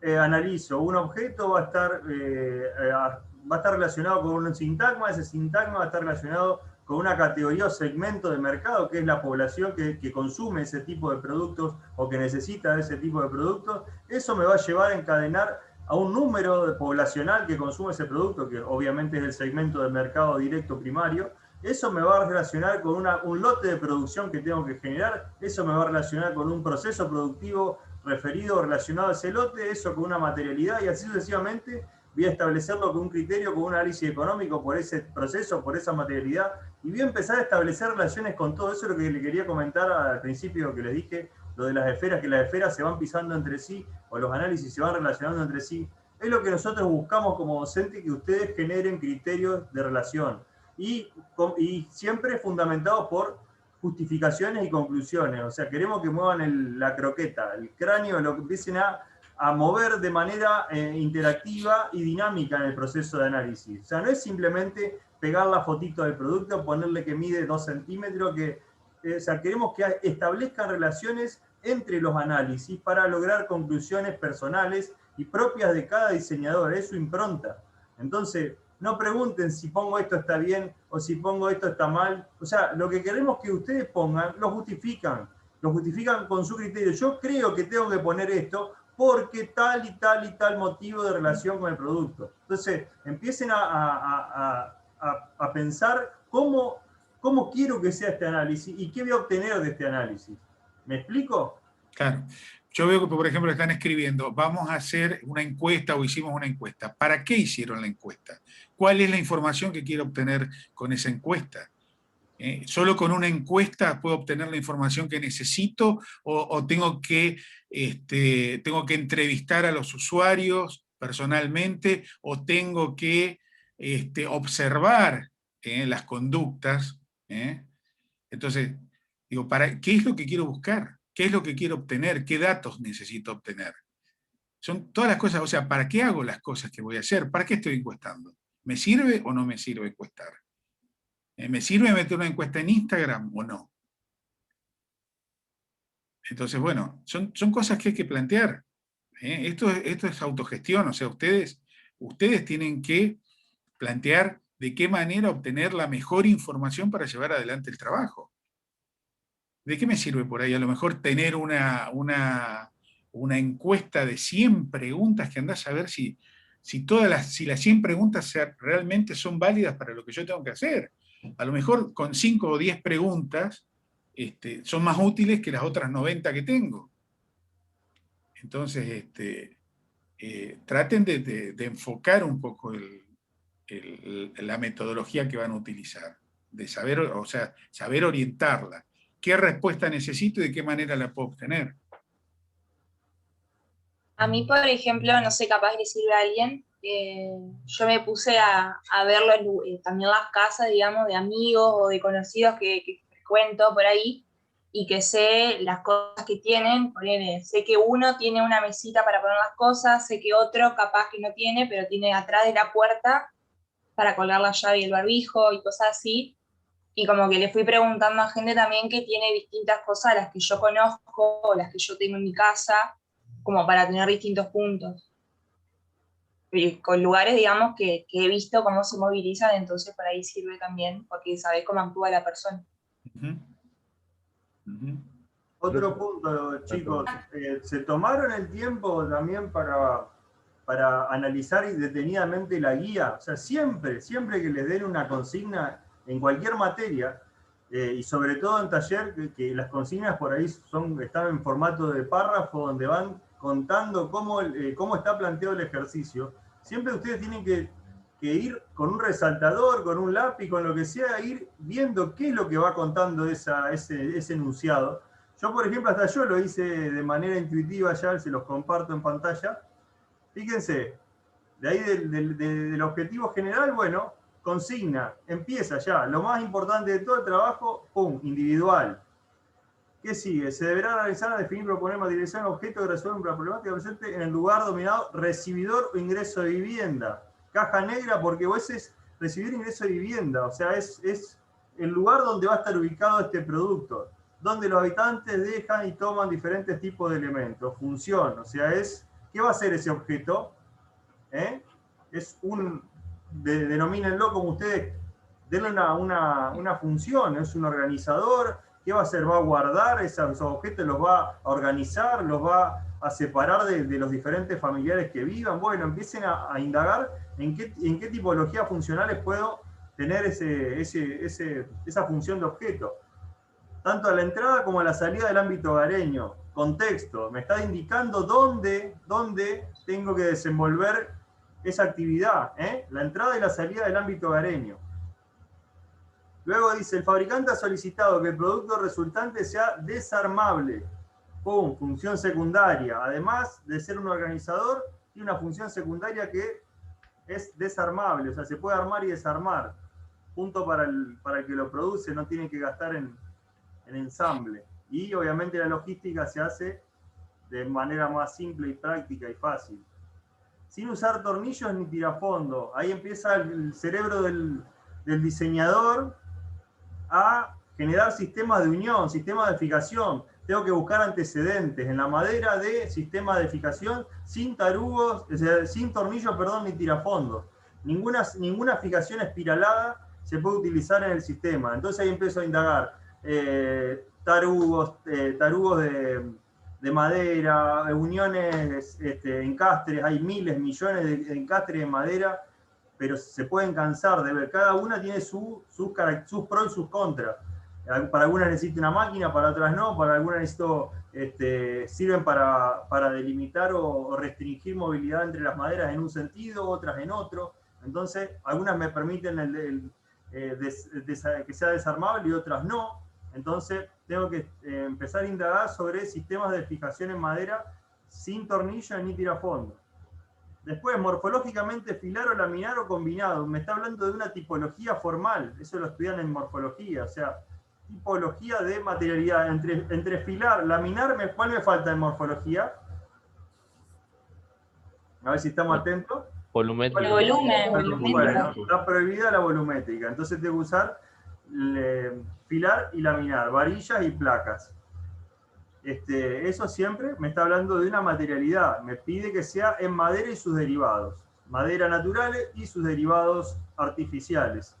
analizo un objeto, va a estar relacionado con un sintagma, ese sintagma va a estar relacionado con una categoría o segmento de mercado, que es la población que consume ese tipo de productos o que necesita de ese tipo de productos. Eso me va a llevar a encadenar a un número poblacional que consume ese producto, que obviamente es el segmento de mercado directo primario. Eso me va a relacionar con un lote de producción que tengo que generar. Eso me va a relacionar con un proceso productivo referido relacionado a ese lote, eso con una materialidad, y así sucesivamente voy a establecerlo con un criterio, con un análisis económico por ese proceso, por esa materialidad, y voy a empezar a establecer relaciones con todo eso. Lo que le quería comentar al principio que les dije, lo de las esferas, que las esferas se van pisando entre sí, o los análisis se van relacionando entre sí. Es lo que nosotros buscamos como docentes, que ustedes generen criterios de relación, y siempre fundamentados por justificaciones y conclusiones. O sea, queremos que muevan la croqueta, el cráneo, lo que empiecen a a mover de manera interactiva y dinámica en el proceso de análisis. O sea, no es simplemente pegar la fotito del producto, ponerle que mide 2 centímetros, o sea, queremos que establezcan relaciones entre los análisis para lograr conclusiones personales y propias de cada diseñador, es su impronta. Entonces, no pregunten si pongo esto está bien o si pongo esto está mal. O sea, lo que queremos que ustedes pongan, lo justifican con su criterio. Yo creo que tengo que poner esto porque tal y tal y tal motivo de relación con el producto. Entonces, empiecen a pensar cómo quiero que sea este análisis y qué voy a obtener de este análisis. ¿Me explico? Claro. Yo veo que, por ejemplo, están escribiendo, vamos a hacer una encuesta o hicimos una encuesta. ¿Para qué hicieron la encuesta? ¿Cuál es la información que quiero obtener con esa encuesta? ¿Solo con una encuesta puedo obtener la información que necesito o tengo que entrevistar a los usuarios personalmente o tengo que observar las conductas? Entonces, digo, ¿qué es lo que quiero buscar? ¿Qué es lo que quiero obtener? ¿Qué datos necesito obtener? Son todas las cosas, o sea, ¿para qué hago las cosas que voy a hacer? ¿Para qué estoy encuestando? ¿Me sirve o no me sirve encuestar? ¿Me sirve meter una encuesta en Instagram o no? Entonces, bueno, son cosas que hay que plantear. Esto es autogestión, o sea, ustedes tienen que plantear de qué manera obtener la mejor información para llevar adelante el trabajo. ¿De qué me sirve por ahí? A lo mejor tener una encuesta de 100 preguntas que andás a ver si las 100 preguntas realmente son válidas para lo que yo tengo que hacer. A lo mejor con 5 o 10 preguntas son más útiles que las otras 90 que tengo. Entonces, traten de enfocar un poco la metodología que van a utilizar, de saber orientarla. ¿Qué respuesta necesito y de qué manera la puedo obtener? A mí, por ejemplo, no sé, capaz le sirve a alguien, yo me puse a verlo también las casas, digamos, de amigos o de conocidos que frecuento por ahí y que sé las cosas que tienen. Sé que uno tiene una mesita para poner las cosas, sé que otro capaz que no tiene, pero tiene atrás de la puerta para colgar la llave y el barbijo y cosas así. Y como que le fui preguntando a gente también que tiene distintas cosas, las que yo conozco o las que yo tengo en mi casa, como para tener distintos puntos. Y con lugares, digamos, que he visto cómo se movilizan, entonces por ahí sirve también, porque sabés cómo actúa la persona. Otro punto, chicos, ¿se tomaron el tiempo también para analizar detenidamente la guía? O sea, siempre que les den una consigna en cualquier materia, y sobre todo en taller, que las consignas por ahí están en formato de párrafo, donde van contando cómo está planteado el ejercicio, siempre ustedes tienen que ir con un resaltador, con un lápiz, con lo que sea, ir viendo qué es lo que va contando ese enunciado. Yo, por ejemplo, hasta yo lo hice de manera intuitiva ya, se los comparto en pantalla. Fíjense, de ahí del objetivo general, bueno, consigna, empieza ya. Lo más importante de todo el trabajo, ¡pum!, individual. ¿Qué sigue? Se deberá analizar, definir, proponer, materializar un objeto que resuelve una problemática presente en el lugar dominado recibidor o ingreso de vivienda. Caja negra, porque ese es recibir ingreso de vivienda, o sea, es el lugar donde va a estar ubicado este producto, donde los habitantes dejan y toman diferentes tipos de elementos. Función, o sea, ¿qué va a hacer ese objeto? Denomínenlo como ustedes, denle una función, es un organizador. ¿Qué va a hacer? Va a guardar esos objetos, los va a organizar, los va a separar de los diferentes familiares que vivan. Bueno, empiecen a indagar en qué tipologías funcionales puedo tener esa función de objeto. Tanto a la entrada como a la salida del ámbito hogareño. Contexto, me está indicando dónde tengo que desenvolver esa actividad, la entrada y la salida del ámbito hogareño. Luego dice, el fabricante ha solicitado que el producto resultante sea desarmable. ¡Pum! Función secundaria. Además de ser un organizador, tiene una función secundaria que es desarmable, o sea, se puede armar y desarmar. Punto para el que lo produce, no tiene que gastar en ensamble. Y obviamente la logística se hace de manera más simple y práctica y fácil. Sin usar tornillos ni tirafondo. Ahí empieza el cerebro del diseñador a generar sistemas de unión, sistemas de fijación. Tengo que buscar antecedentes en la madera de sistema de fijación sin tarugos, o sea, sin tornillos, perdón, ni tirafondo. Ninguna fijación espiralada se puede utilizar en el sistema. Entonces ahí empiezo a indagar tarugos de madera, uniones, encastres, hay miles, millones de encastres de madera, pero se pueden cansar de ver. Cada una tiene sus pros y sus contras. Para algunas necesito una máquina, para otras no, para algunas necesito, sirven para delimitar o restringir movilidad entre las maderas en un sentido, otras en otro. Entonces, algunas me permiten que sea desarmable y otras no. Entonces, tengo que empezar a indagar sobre sistemas de fijación en madera sin tornillo ni tirafondo. Después, morfológicamente, filar o laminar o combinado. Me está hablando de una tipología formal. Eso lo estudian en morfología. O sea, tipología de materialidad. Entre filar, laminar, ¿cuál me falta en morfología? A ver si estamos atentos. Volumétrica. Volumen. Bueno, está prohibida la volumétrica. Entonces tengo que usar filar y laminar, varillas y placas. Eso siempre me está hablando de una materialidad. Me pide que sea en madera y sus derivados. Madera naturales y sus derivados artificiales.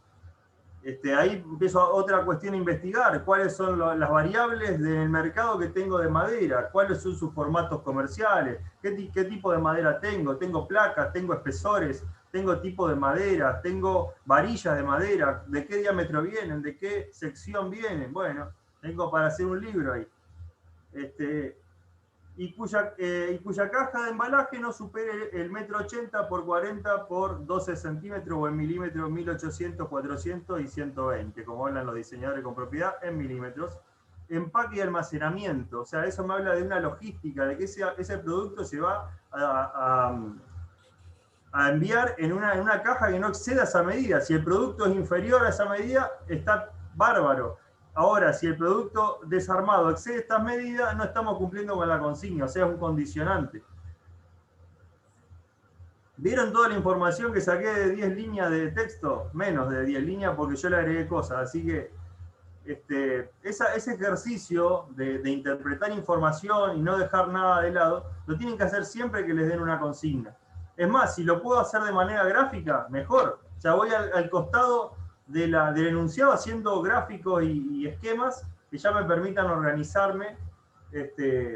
Ahí empiezo otra cuestión a investigar. ¿Cuáles son las variables del mercado que tengo de madera? ¿Cuáles son sus formatos comerciales? ¿Qué tipo de madera tengo? ¿Tengo placas? ¿Tengo espesores? ¿Tengo tipo de madera? ¿Tengo varillas de madera? ¿De qué diámetro vienen? ¿De qué sección vienen? Bueno, tengo para hacer un libro ahí. Y cuya caja de embalaje no supere el 1,80 m por 40 por 12 centímetros o en milímetros 1800, 400 y 120, como hablan los diseñadores con propiedad, en milímetros. Empaque y almacenamiento, o sea, eso me habla de una logística, de que ese producto se va a enviar en una caja que no exceda esa medida. Si el producto es inferior a esa medida, está bárbaro. Ahora, si el producto desarmado excede estas medidas, no estamos cumpliendo con la consigna, o sea, es un condicionante. ¿Vieron toda la información que saqué de 10 líneas de texto? Menos de 10 líneas porque yo le agregué cosas, así que ese ejercicio de interpretar información y no dejar nada de lado, lo tienen que hacer siempre que les den una consigna. Es más, si lo puedo hacer de manera gráfica, mejor. O sea, voy al costado del enunciado haciendo gráficos y esquemas que ya me permitan organizarme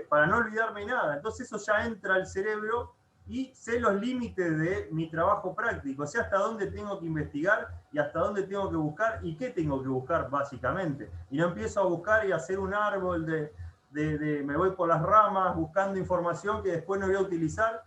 para no olvidarme nada. Entonces eso ya entra al cerebro y sé los límites de mi trabajo práctico, sé hasta dónde tengo que investigar y hasta dónde tengo que buscar y qué tengo que buscar básicamente. Y no empiezo a buscar y a hacer un árbol me voy por las ramas buscando información que después no voy a utilizar.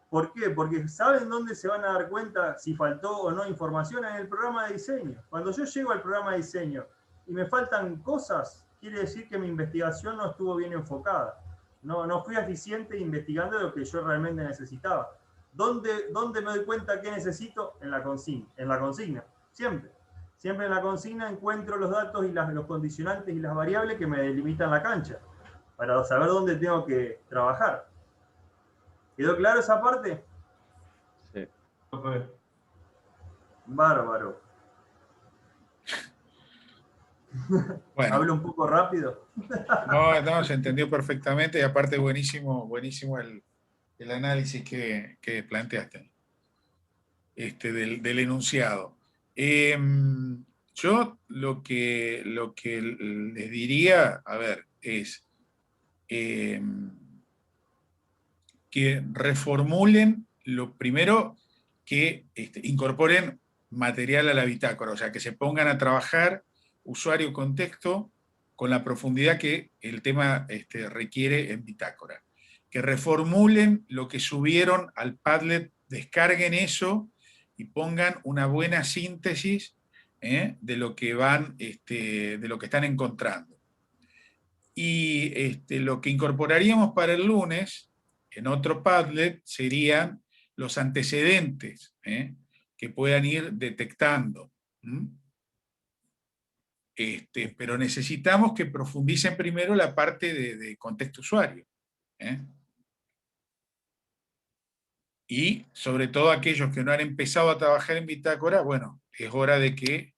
¿Por qué? Porque ¿saben dónde se van a dar cuenta si faltó o no información? En el programa de diseño. Cuando yo llego al programa de diseño y me faltan cosas, quiere decir que mi investigación no estuvo bien enfocada. No fui eficiente investigando lo que yo realmente necesitaba. ¿Dónde me doy cuenta que necesito? En la consigna. Siempre. Siempre en la consigna encuentro los datos y los condicionantes y las variables que me delimitan la cancha, para saber dónde tengo que trabajar. ¿Quedó claro esa parte? Sí. Bárbaro. Bueno. ¿Hablo un poco rápido? No, se entendió perfectamente y aparte buenísimo el análisis que planteaste del enunciado. Yo lo que les diría, a ver, es que reformulen, lo primero, que incorporen material a la bitácora, o sea, que se pongan a trabajar usuario con texto con la profundidad que el tema requiere en bitácora. Que reformulen lo que subieron al Padlet, descarguen eso y pongan una buena síntesis de lo que de lo que están encontrando. Y lo que incorporaríamos para el lunes, en otro Padlet, serían los antecedentes que puedan ir detectando. Pero necesitamos que profundicen primero la parte de contexto usuario. Y sobre todo aquellos que no han empezado a trabajar en bitácora, bueno, es hora de que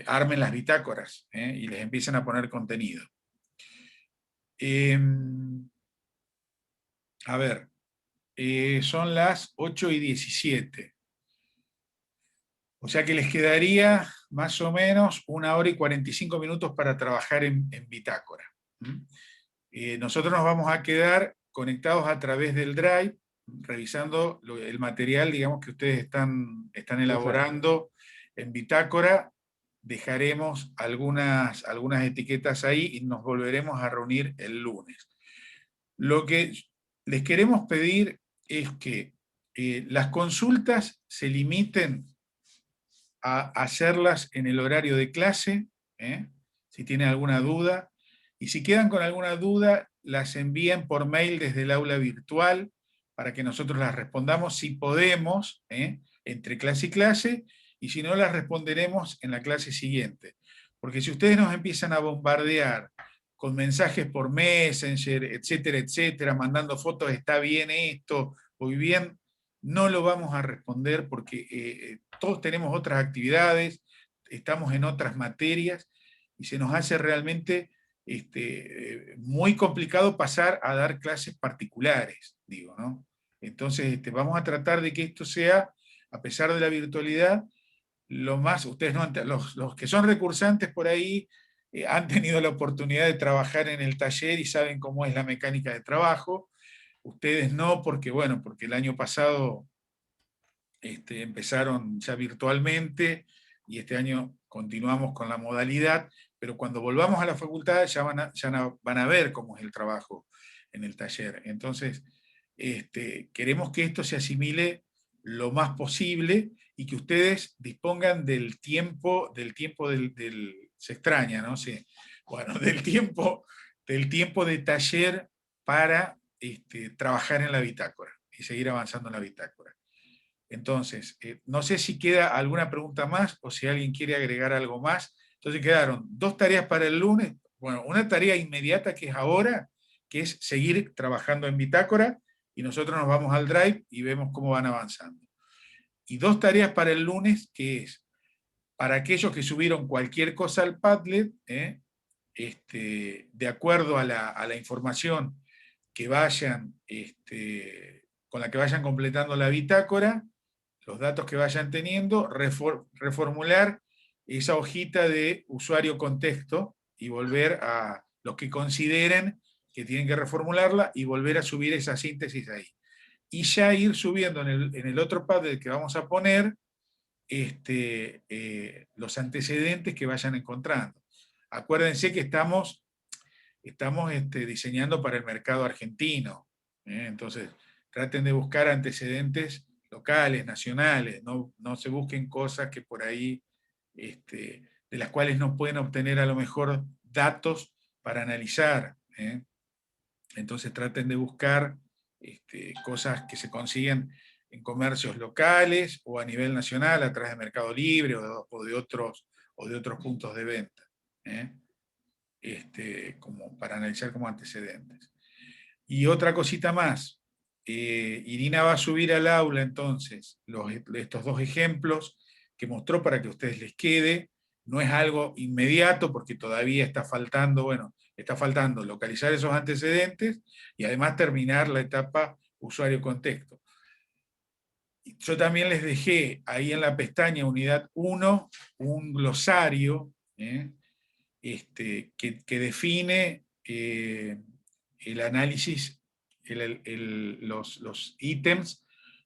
armen las bitácoras y les empiecen a poner contenido. A ver, son las 8:17. O sea que les quedaría más o menos 1 hora y 45 minutos para trabajar en bitácora. Nosotros nos vamos a quedar conectados a través del Drive, revisando el material, digamos, que ustedes están elaborando en bitácora. Dejaremos algunas etiquetas ahí y nos volveremos a reunir el lunes. Lo que les queremos pedir es que las consultas se limiten a hacerlas en el horario de clase, si tienen alguna duda, y si quedan con alguna duda, las envíen por mail desde el aula virtual para que nosotros las respondamos si podemos, entre clase y clase, y si no las responderemos en la clase siguiente. Porque si ustedes nos empiezan a bombardear con mensajes por Messenger, etcétera, etcétera, mandando fotos, está bien esto, muy bien, no lo vamos a responder porque todos tenemos otras actividades, estamos en otras materias, y se nos hace realmente muy complicado pasar a dar clases particulares, digo, ¿no? Entonces vamos a tratar de que esto sea, a pesar de la virtualidad, lo más, ustedes no, los que son recursantes por ahí han tenido la oportunidad de trabajar en el taller y saben cómo es la mecánica de trabajo. Ustedes no, porque bueno, porque el año pasado empezaron ya virtualmente y este año continuamos con la modalidad, pero cuando volvamos a la facultad ya van a ver cómo es el trabajo en el taller. Entonces, queremos que esto se asimile lo más posible y que ustedes dispongan del tiempo se extraña, ¿no? Sí. Bueno, del tiempo de taller para trabajar en la bitácora y seguir avanzando en la bitácora. Entonces, no sé si queda alguna pregunta más o si alguien quiere agregar algo más. Entonces quedaron 2 tareas para el lunes. Bueno, una tarea inmediata que es ahora, que es seguir trabajando en bitácora, y nosotros nos vamos al Drive y vemos cómo van avanzando. Y 2 tareas para el lunes, que es para aquellos que subieron cualquier cosa al Padlet, de acuerdo a la información que vayan, con la que vayan completando la bitácora, los datos que vayan teniendo, reformular esa hojita de usuario contexto y volver a los que consideren que tienen que reformularla y volver a subir esa síntesis ahí. Y ya ir subiendo en el otro Padlet que vamos a poner los antecedentes que vayan encontrando. Acuérdense que estamos diseñando para el mercado argentino, entonces traten de buscar antecedentes locales, nacionales, no se busquen cosas que por ahí, de las cuales no pueden obtener a lo mejor datos para analizar. Entonces traten de buscar cosas que se consiguen en comercios locales o a nivel nacional a través de Mercado Libre o de otros puntos de venta, como para analizar como antecedentes. Y otra cosita más, Irina va a subir al aula entonces estos 2 ejemplos que mostró para que a ustedes les quede. No es algo inmediato porque todavía está faltando localizar esos antecedentes y además terminar la etapa usuario-contexto. Yo también les dejé ahí en la pestaña Unidad 1 un glosario que define el análisis, los ítems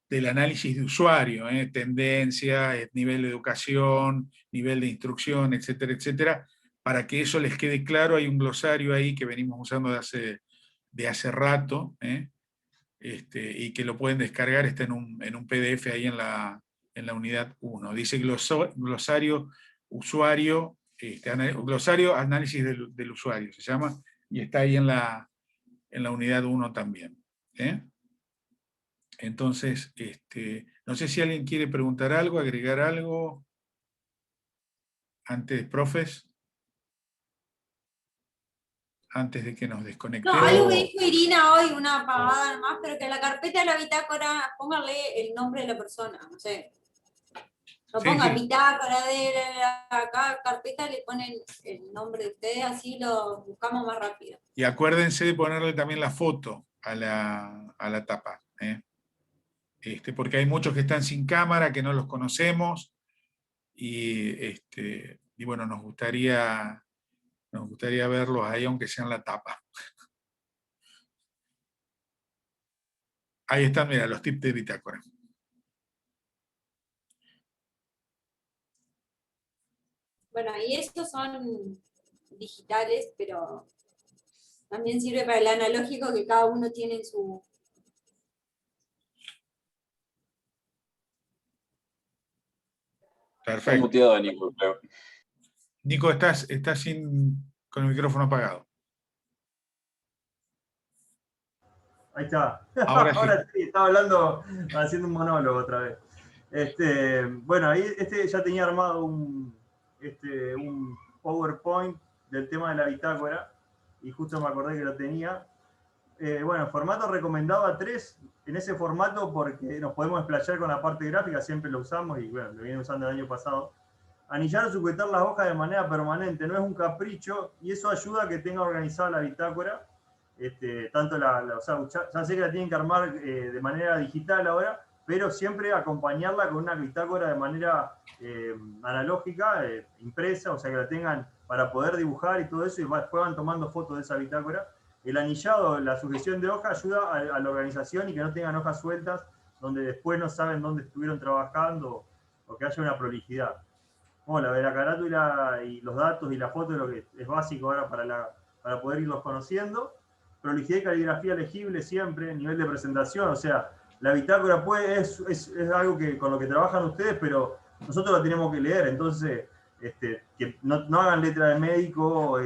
del análisis de usuario, tendencia, nivel de educación, nivel de instrucción, etcétera, etcétera, para que eso les quede claro. Hay un glosario ahí que venimos usando de hace rato, y que lo pueden descargar, está en un PDF ahí en la unidad 1. Dice glosario usuario, glosario análisis del usuario, se llama, y está ahí en la unidad 1 también. Entonces, no sé si alguien quiere preguntar algo, agregar algo antes, profes. antes de que nos No, desconectemos. algo que dijo Irina hoy, una pavada nomás, pero que en la carpeta de la bitácora póngale el nombre de la persona, no sé. No Sí, pongan sí. bitácora de cada carpeta, le ponen el nombre de ustedes, así lo buscamos más rápido. Y acuérdense de ponerle también la foto a la tapa, ¿eh? Porque hay muchos que están sin cámara, que no los conocemos, y bueno, nos gustaría verlos ahí, aunque sea en la tapa. Ahí están, mira, los tips de bitácora. Bueno, y estos son digitales, pero también sirve para el analógico que cada uno tiene en su... Perfecto. Está muteado, Nico, creo. Nico, estás con el micrófono apagado. Ahí está. Ahora sí. Ahora sí, estaba hablando, haciendo un monólogo otra vez. Bueno, ahí ya tenía armado un PowerPoint del tema de la bitácora, y justo me acordé que lo tenía. Bueno, formato recomendado a 3, en ese formato porque nos podemos explayar con la parte gráfica, siempre lo usamos y bueno, lo viene usando el año pasado. Anillar o sujetar las hojas de manera permanente, no es un capricho, y eso ayuda a que tenga organizada la bitácora. Tanto o sea, ya sé que la tienen que armar de manera digital ahora, pero siempre acompañarla con una bitácora de manera analógica, impresa, o sea que la tengan para poder dibujar y todo eso, y después van tomando fotos de esa bitácora. El anillado, la sujeción de hoja ayuda a la organización y que no tengan hojas sueltas donde después no saben dónde estuvieron trabajando o que haya una prolijidad. Bueno, la carátula y los datos y la foto es lo que es básico ahora para poder irlos conociendo. Prolijidad y caligrafía legible siempre, nivel de presentación, o sea, la bitácora es algo con lo que trabajan ustedes, pero nosotros la tenemos que leer, entonces que no hagan letra de médico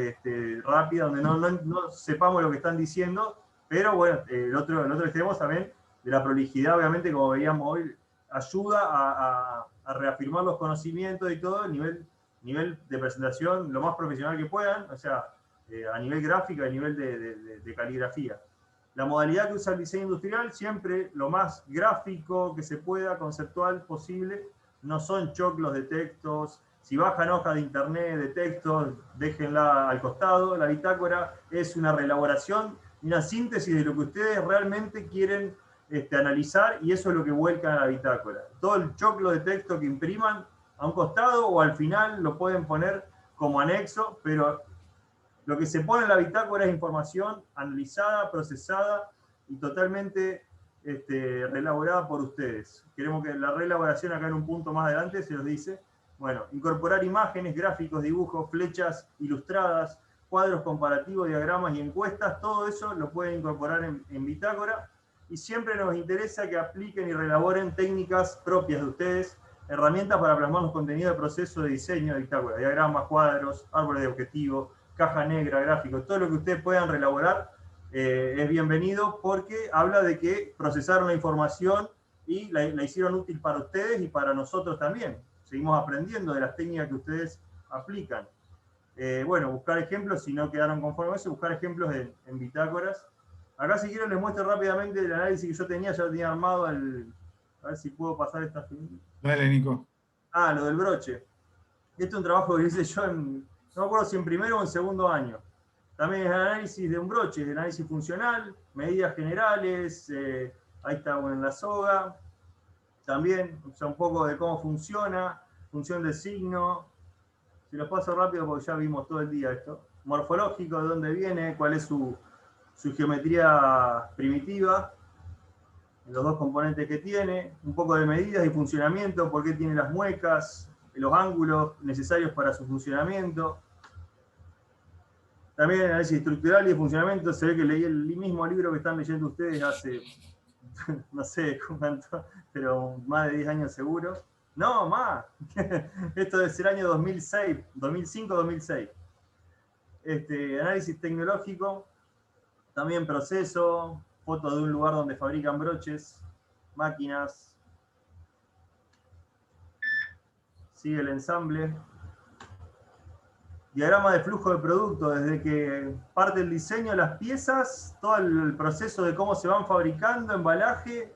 rápida, donde no sepamos lo que están diciendo, pero bueno, el otro extremo también de la prolijidad, obviamente, como veíamos hoy, ayuda a reafirmar los conocimientos y todo, nivel de presentación lo más profesional que puedan, o sea, a nivel gráfico, a nivel de caligrafía. La modalidad que usa el diseño industrial, siempre lo más gráfico que se pueda, conceptual posible, no son choclos de textos. Si bajan hojas de internet de textos, déjenla al costado. La bitácora es una reelaboración, una síntesis de lo que ustedes realmente quieren analizar, y eso es lo que vuelcan a la bitácora. Todo el choclo de texto que impriman a un costado o al final lo pueden poner como anexo, pero lo que se pone en la bitácora es información analizada, procesada y totalmente reelaborada por ustedes. Queremos que la reelaboración, acá en un punto más adelante, se los dice. Bueno, incorporar imágenes, gráficos, dibujos, flechas ilustradas, cuadros comparativos, diagramas y encuestas, todo eso lo pueden incorporar en bitácora. Y siempre nos interesa que apliquen y reelaboren técnicas propias de ustedes, herramientas para plasmar los contenidos de proceso de diseño de bitácora, diagramas, cuadros, árboles de objetivo, caja negra, gráficos, todo lo que ustedes puedan reelaborar es bienvenido, porque habla de que procesaron la información y la hicieron útil para ustedes y para nosotros también. Seguimos aprendiendo de las técnicas que ustedes aplican. Bueno, buscar ejemplos, si no quedaron conformes, buscar ejemplos en bitácoras. Acá, si quieren, les muestro rápidamente el análisis que yo tenía, ya lo tenía armado, a ver si puedo pasar esta figura. Dale, Nico. Lo del broche. Este es un trabajo que hice yo no me acuerdo si en primero o en segundo año. También es análisis de un broche, de análisis funcional, medidas generales, ahí está, bueno, en la soga. También, o sea, un poco de cómo funciona, función de signo. Si los paso rápido porque ya vimos todo el día esto. Morfológico, de dónde viene, cuál es su geometría primitiva, los dos componentes que tiene, un poco de medidas y funcionamiento, por qué tiene las muecas, los ángulos necesarios para su funcionamiento. También análisis estructural y de funcionamiento. Se ve que leí el mismo libro que están leyendo ustedes hace, no sé cuánto, pero más de 10 años seguro. No, más. Esto es el año 2006, 2005-2006. Análisis tecnológico, también proceso, fotos de un lugar donde fabrican broches, máquinas. Sigue el ensamble. diagrama de flujo de producto, desde que parte el diseño de las piezas, todo el proceso de cómo se van fabricando, embalaje,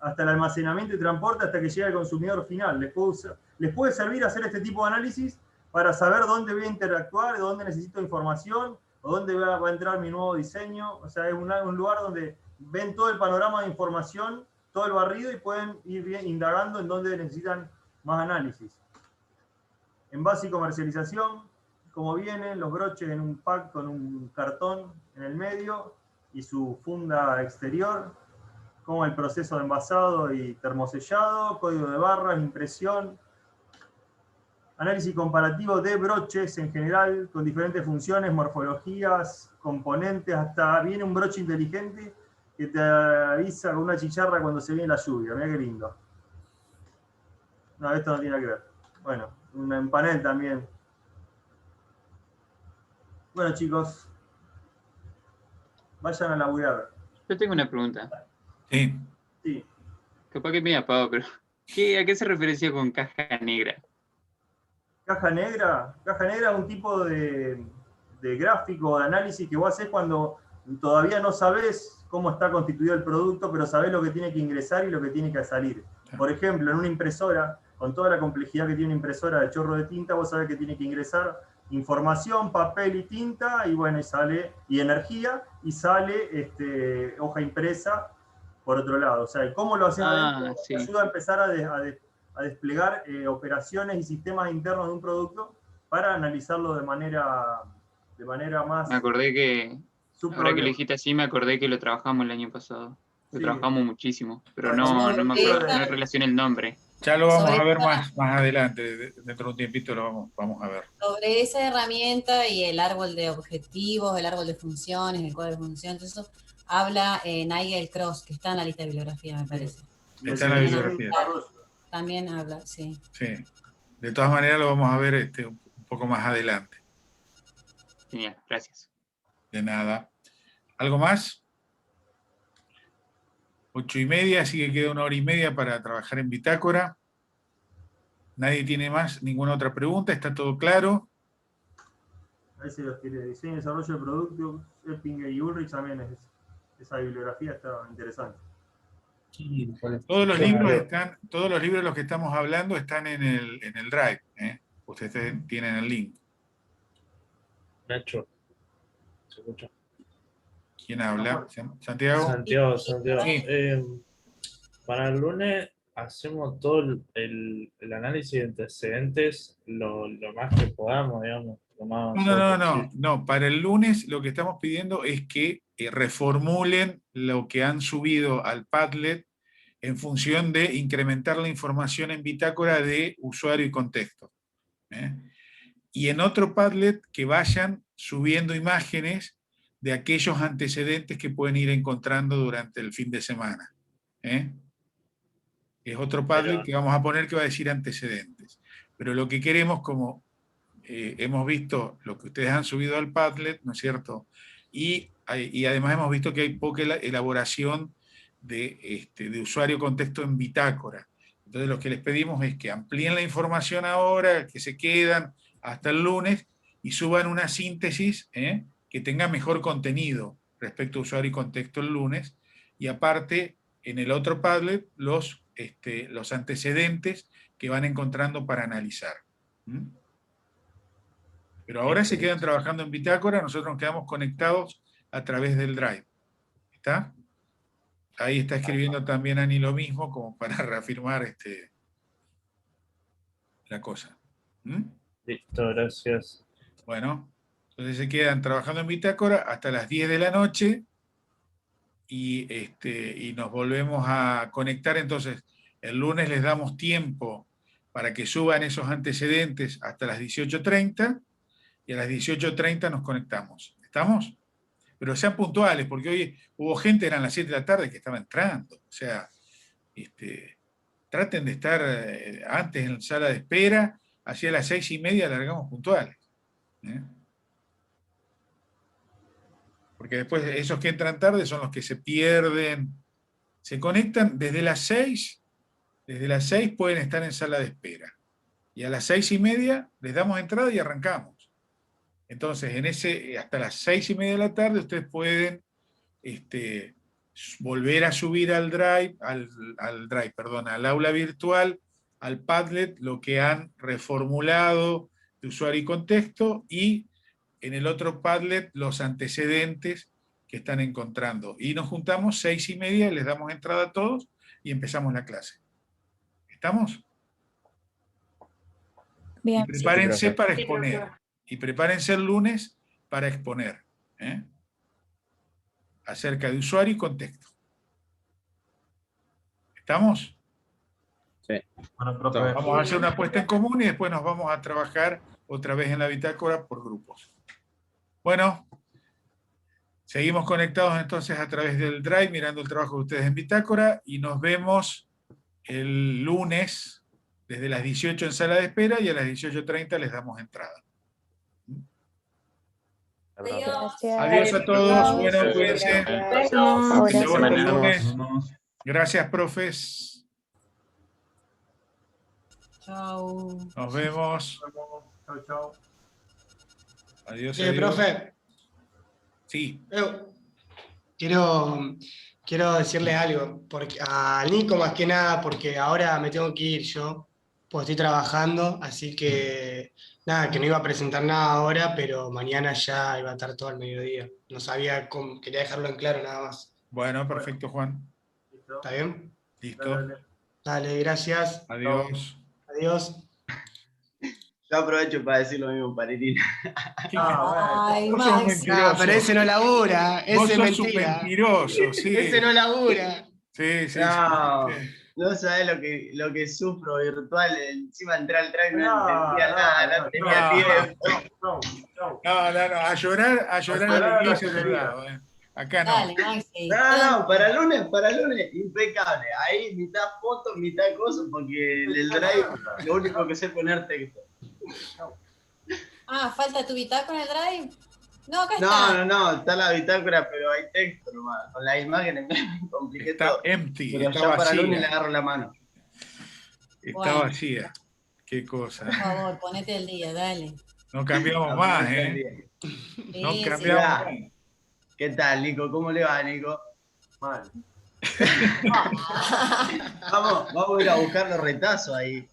hasta el almacenamiento y transporte, hasta que llega al consumidor final. Les puede servir hacer este tipo de análisis para saber dónde voy a interactuar, dónde necesito información, o dónde va a entrar mi nuevo diseño. O sea, es un lugar donde ven todo el panorama de información, todo el barrido, y pueden ir indagando en dónde necesitan más análisis. Envase y comercialización, cómo vienen los broches en un pack con un cartón en el medio y su funda exterior, como el proceso de envasado y termosellado, código de barras, impresión, análisis comparativo de broches en general, con diferentes funciones, morfologías, componentes, hasta viene un broche inteligente que te avisa con una chicharra cuando se viene la lluvia. Mirá qué lindo. No, esto no tiene nada que ver. Bueno, un panel también. Bueno, chicos, vayan a laburar. Yo tengo una pregunta. Sí. Sí. Capaz que me apago, pero ¿a qué se referencia con caja negra? Caja negra es un tipo de gráfico, de análisis que vos haces cuando todavía no sabés cómo está constituido el producto, pero sabés lo que tiene que ingresar y lo que tiene que salir. Por ejemplo, en una impresora, con toda la complejidad que tiene una impresora de chorro de tinta, vos sabés que tiene que ingresar información, papel y tinta, y bueno, y energía, y sale hoja impresa por otro lado. O sea, cómo lo haces adentro, sí. te ayuda a empezar a desplegar operaciones y sistemas internos de un producto para analizarlo de manera más... Me acordé que, ahora que problema. lo dijiste así, me acordé que lo trabajamos el año pasado. Lo Sí. trabajamos muchísimo, pero Bueno, no me acuerdo, no relacioné el nombre. Ya lo vamos Sobre a ver esta- más adelante, dentro de un tiempito lo vamos a ver. Sobre esa herramienta y el árbol de objetivos, el árbol de funciones, el cuadro de funciones, eso habla Nigel Cross, que está en la lista de bibliografía, me parece. Está en la bibliografía. También habla, sí. Sí. De todas maneras lo vamos a ver un poco más adelante. Genial, gracias. De nada. ¿Algo más? 8:30, así que queda 1 hora y media para trabajar en bitácora. Nadie tiene ninguna otra pregunta, ¿está todo claro? Ahí se los quiere. Diseño y desarrollo de productos, Eppinger y Ulrich también esa bibliografía está interesante. Todos los libros de los que estamos hablando están en el Drive. Ustedes tienen el link. Nacho, ¿se escucha? ¿Quién habla? ¿Santiago? Santiago. Sí. Para el lunes hacemos todo el análisis de antecedentes lo más que podamos, digamos. No. Para el lunes lo que estamos pidiendo es que reformulen lo que han subido al Padlet en función de incrementar la información en bitácora de usuario y contexto. Y en otro Padlet que vayan subiendo imágenes de aquellos antecedentes que pueden ir encontrando durante el fin de semana. Es otro Padlet que vamos a poner que va a decir antecedentes. Pero lo que queremos, como hemos visto lo que ustedes han subido al Padlet, ¿no es cierto? Y además hemos visto que hay poca elaboración de usuario contexto en bitácora. Entonces lo que les pedimos es que amplíen la información ahora, que se quedan hasta el lunes, y suban una síntesis que tenga mejor contenido respecto a usuario y contexto el lunes, y aparte en el otro Padlet los antecedentes que van encontrando para analizar. Pero ahora se quedan trabajando en bitácora, nosotros nos quedamos conectados a través del Drive. ¿Está? Ahí está escribiendo también Ani lo mismo, como para reafirmar la cosa. Listo, gracias. Bueno, entonces se quedan trabajando en bitácora hasta las 10 de la noche y nos volvemos a conectar. Entonces, el lunes les damos tiempo para que suban esos antecedentes hasta las 18:30 y a las 18:30 nos conectamos. ¿Estamos? Pero sean puntuales, porque hoy hubo gente, eran las 7 de la tarde, que estaba entrando. O sea, traten de estar antes en la sala de espera, hacia las 6:30 largamos puntuales. Porque después esos que entran tarde son los que se pierden. Se conectan desde las 6, pueden estar en sala de espera. Y a las 6:30 les damos entrada y arrancamos. Entonces, hasta las 6:30 de la tarde, ustedes pueden volver a subir al aula virtual, al Padlet, lo que han reformulado de usuario y contexto, y en el otro Padlet los antecedentes que están encontrando. Y nos juntamos 6:30, les damos entrada a todos y empezamos la clase. ¿Estamos? Bien. Y prepárense Sí, para profe. exponer. Y prepárense el lunes para exponer. Acerca de usuario y contexto. ¿Estamos? Sí. Vamos a hacer una puesta en común y después nos vamos a trabajar otra vez en la bitácora por grupos. Bueno, seguimos conectados entonces a través del Drive, mirando el trabajo de ustedes en bitácora, y nos vemos el lunes desde las 18 en sala de espera, y a las 18:30 les damos entrada. Adiós a todos. Bueno, cuídense. Hasta el lunes. Gracias, profes. Chao. Nos vemos. Chau, chau. Adiós. Sí, adiós. profe. Sí. Quiero decirle algo, porque a Nico más que nada, porque ahora me tengo que ir yo, pues estoy trabajando, así que nada, que no iba a presentar nada ahora, pero mañana ya iba a estar todo al mediodía. No sabía cómo, quería dejarlo en claro nada más. Bueno, perfecto, Juan. ¿Está bien? Listo. Dale, gracias. Adiós. Adiós. Yo aprovecho para decir lo mismo para Irina. Ay, Vos sos Max. mentiroso. No, pero ese no labura, Vos ese sos es un mentira. mentiroso, sí. Ese no labura. Sí, sí. No, sí. no sabés lo que sufro virtual. Encima entré al tren, no No, entendía nada, no tenía no. tiempo. No, a llorar A en llorar la a iglesia la de otro lotería. lado. Acá no. Dale, Maxi. No, para el lunes, impecable. Ahí mitad foto, mitad cosa, porque el Drive lo único que sé es poner texto. Ah, falta tu bitácora en el Drive. No, acá está. No, está la bitácora, pero hay texto nomás. Con las imágenes me compliqué Está todo. empty, Pero está ya para el vacía. lunes le agarro la mano. Está Bueno. vacía. Qué cosa. Por favor, ponete el día, dale. No cambiamos más, ¿eh? No Sí, cambiamos más. ¿Qué tal, Nico? ¿Cómo le va, Nico? Mal. Vamos a ir a buscar los retazos ahí.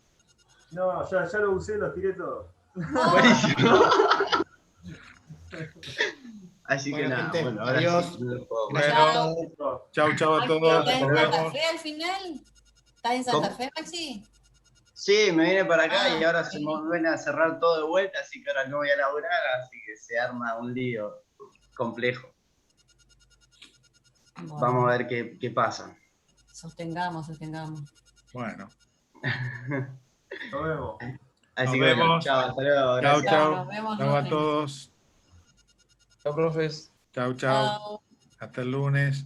No, ya lo usé, los tiré todos. Buenísimo. Así que Bueno, nada, gente, bueno, ahora adiós. sí, no lo puedo. Bueno, chau a todos. ¿Estás en Nos Santa vemos. Fe al final? ¿Estás en Santa ¿Cómo? Fe, Maxi? Sí, me vine para acá y ahora ok. se me vuelven a cerrar todo de vuelta, así que ahora no voy a laburar, así que se arma un lío complejo. Bueno, Vamos a ver qué pasa. sostengamos. Bueno. Nos vemos. Así Nos que bueno, vemos. chao, hasta luego. Chau, Gracias. chau. Nos vemos Chau a lunes. todos. Chao, profes. Chau. Chao. Hasta el lunes.